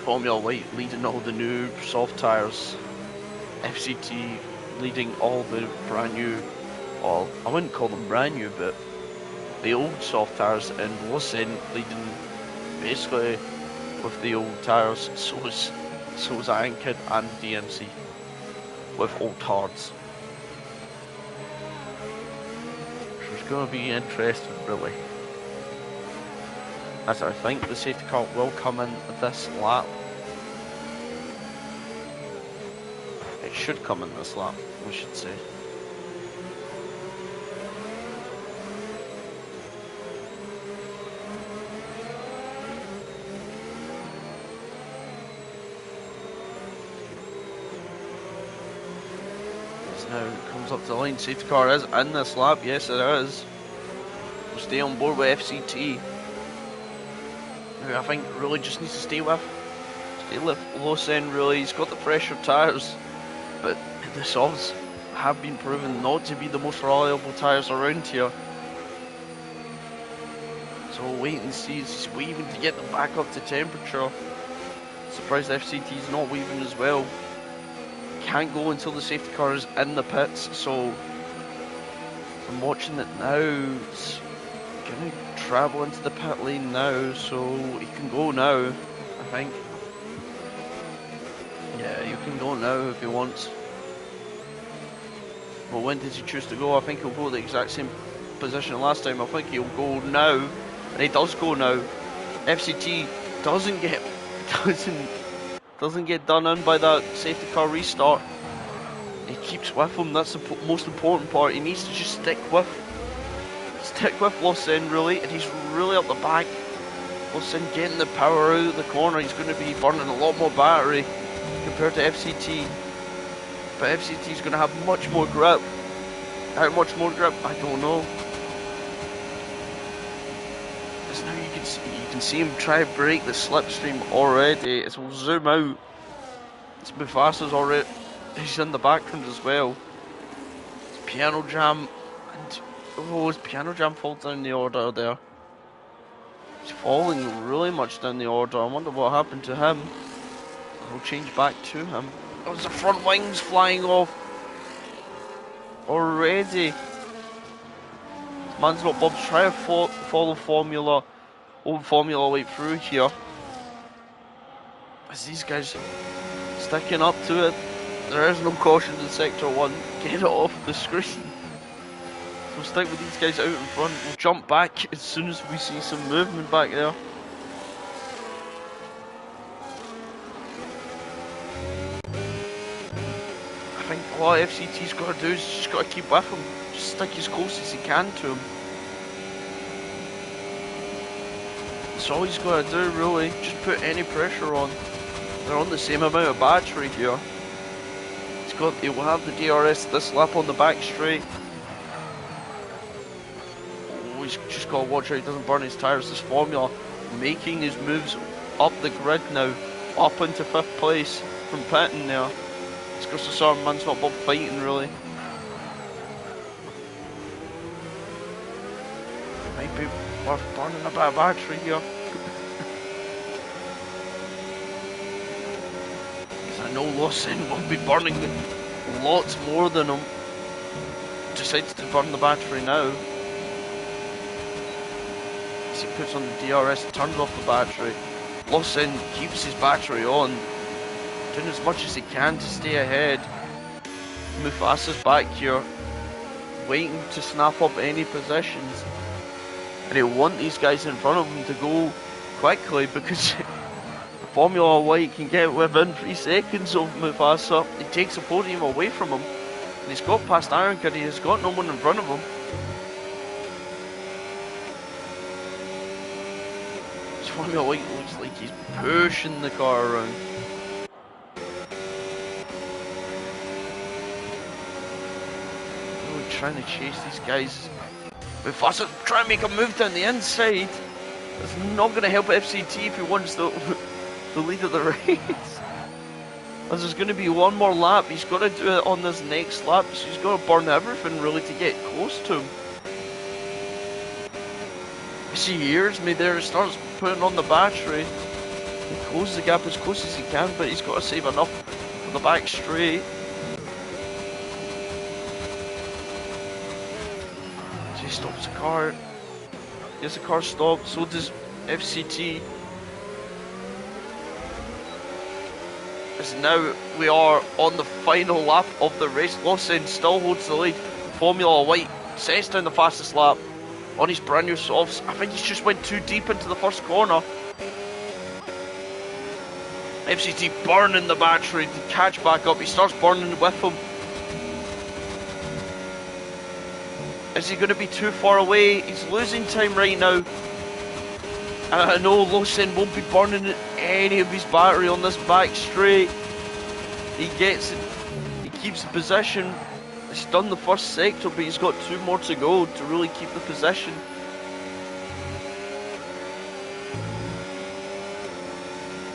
Speaker 1: Formula White leading all the new soft tyres. FCT leading all the brand new, well, I wouldn't call them brand new, but the old soft tyres, and Lawson leading basically with the old tyres. So is Iron Kid and DMC with old hards. Going to be interesting, really, as I think the safety car will come in this lap. It should come in this lap, we should say. now comes up to the line. Safety car is in this lap. Yes, it is. We'll stay on board with FCT. Now I think really just needs to stay with Lawson. Really, he's got the pressure tyres, but the softs have been proven not to be the most reliable tyres around here. So we'll wait and see. He's waving to get them back up to temperature. Surprised FCT's not waving as well. Can't go until the safety car is in the pits, so I'm watching it now. It's gonna travel into the pit lane now, so he can go now, I think. Yeah, you can go now if he wants. But when did he choose to go? I think he'll go the exact same position last time. I think he'll go now, and he does go now. FCT doesn't get done in by that safety car restart. He keeps with him. That's the most important part. He needs to just stick with Lawson really, and he's really up the back. Lawson getting the power out of the corner. He's going to be burning a lot more battery compared to FCT, but FCT's going to have much more grip. How much more grip? I don't know. Because now you can see him try to break the slipstream already. As we'll zoom out, it's Mufasa's already. He's in the background as well. It's Piano Jam, and his Piano Jam falls down the order there. He's falling really much down the order. I wonder what happened to him. We'll change back to him. Oh, the front wings flying off already. Man's not Bob's trying to follow Formula, old Formula right through here. As these guys sticking up to it. There is no caution in Sector 1. Get it off the screen. So we'll stick with these guys out in front. We'll jump back as soon as we see some movement back there. I think what FCT's got to do is just got to keep with him. Just stick as close as he can to him. That's all he's got to do really. Just put any pressure on. They're on the same amount of battery here. He will have the DRS this lap on the back straight. Oh, he's just got to watch out he doesn't burn his tyres. This Formula making his moves up the grid now, up into 5th place from pitting there. It's because the Sarm man's not Bob fighting really. Might be worth burning a bit of battery here. I know Lawson will be burning lots more than him. Decides to burn the battery now. As he puts on the DRS, turns off the battery. Lawson keeps his battery on, doing as much as he can to stay ahead. Mufasa's back here, waiting to snap up any positions. And he'll want these guys in front of him to go quickly because Formula White can get within 3 seconds of Mufasa. He takes the podium away from him, and he's got past Ironclad. He has got no one in front of him. So Formula White looks like he's pushing the car around. Really trying to chase these guys. Mufasa trying to make a move down the inside. That's not going to help FCT if he wants the lead of the race. As there's going to be one more lap, he's got to do it on this next lap, so he's got to burn everything really to get close to him. See, he hears me there, he starts putting on the battery. He closes the gap as close as he can, but he's got to save enough for the back straight. So he stops the car. Yes, the car stopped, so does FCT. As now we are on the final lap of the race. Lawson still holds the lead. Formula White sets down the fastest lap on his brand new softs. I think he's just went too deep into the first corner. FCT burning the battery to catch back up. He starts burning with him. Is he going to be too far away? He's losing time right now. I know Lawson won't be burning any of his battery on this back straight. He gets it. He keeps the position. He's done the first sector, but he's got 2 more to go to really keep the position.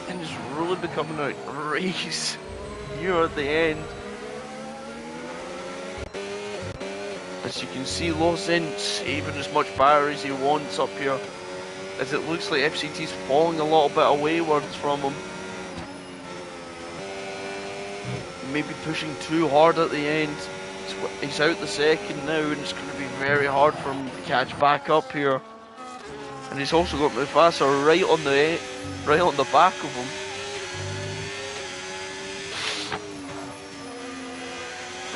Speaker 1: And it's really becoming a race here at the end. As you can see, Lawson saving as much battery as he wants up here, as it looks like FCT's falling a little bit awaywards from him. Maybe pushing too hard at the end. He's out the second now, and it's going to be very hard for him to catch back up here. And he's also got Mufasa right on the back of him.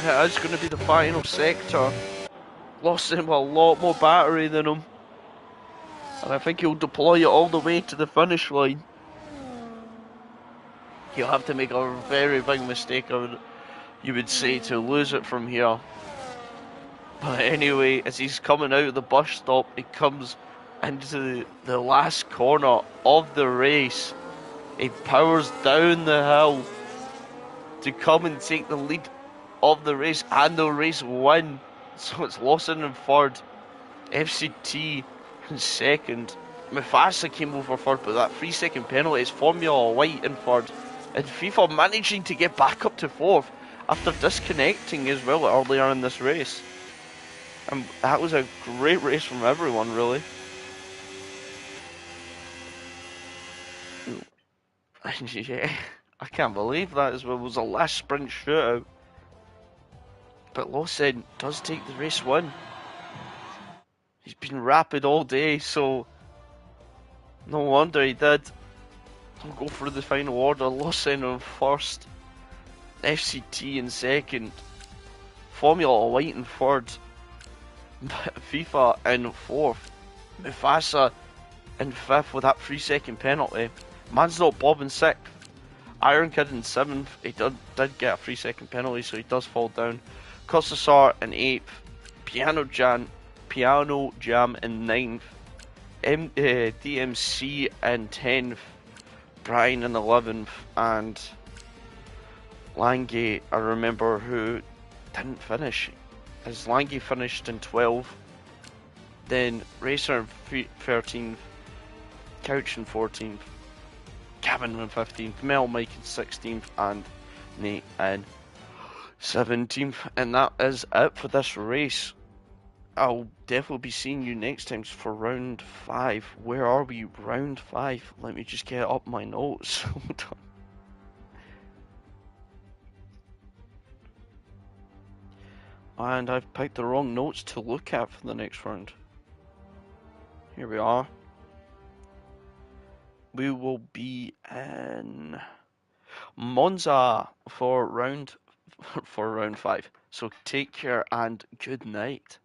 Speaker 1: It is going to be the final sector. Lost him a lot more battery than him, and I think he'll deploy it all the way to the finish line. He'll have to make a very big mistake, you would say, to lose it from here. But anyway, as he's coming out of the bus stop, he comes into the last corner of the race. He powers down the hill to come and take the lead of the race, and the race win. So it's Lawson in third, FCT in second. Mufasa came over third, but that 3-second penalty is Formula White in third. And FIFA managing to get back up to fourth after disconnecting as well earlier in this race. And that was a great race from everyone, really. Yeah, I can't believe that as well. It was a last sprint shootout. But Lawson does take the race win. He's been rapid all day, so no wonder he did. We'll go for the final order. Lawson in first, FCT in second, Formula White in third, FIFA in fourth, Mufasa in fifth with that 3-second penalty, Man's Not Bob in sixth, Iron Kid in seventh. He did get a 3-second penalty, so he does fall down. Costasar in eighth, Piano Jam in ninth, DMC in 10th, Brian in 11th, and Lange, I remember, who didn't finish, as Lange finished in 12th, then Racer in 13th, Couch in 14th, Gavin in 15th, Mel Mike in 16th, and Nate in 17th. And that is it for this race. I'll definitely be seeing you next time for round 5. Where are we? Round 5. Let me just get up my notes. Hold on. And I've picked the wrong notes to look at for the next round. Here we are. We will be in Monza for round 5. So take care and good night.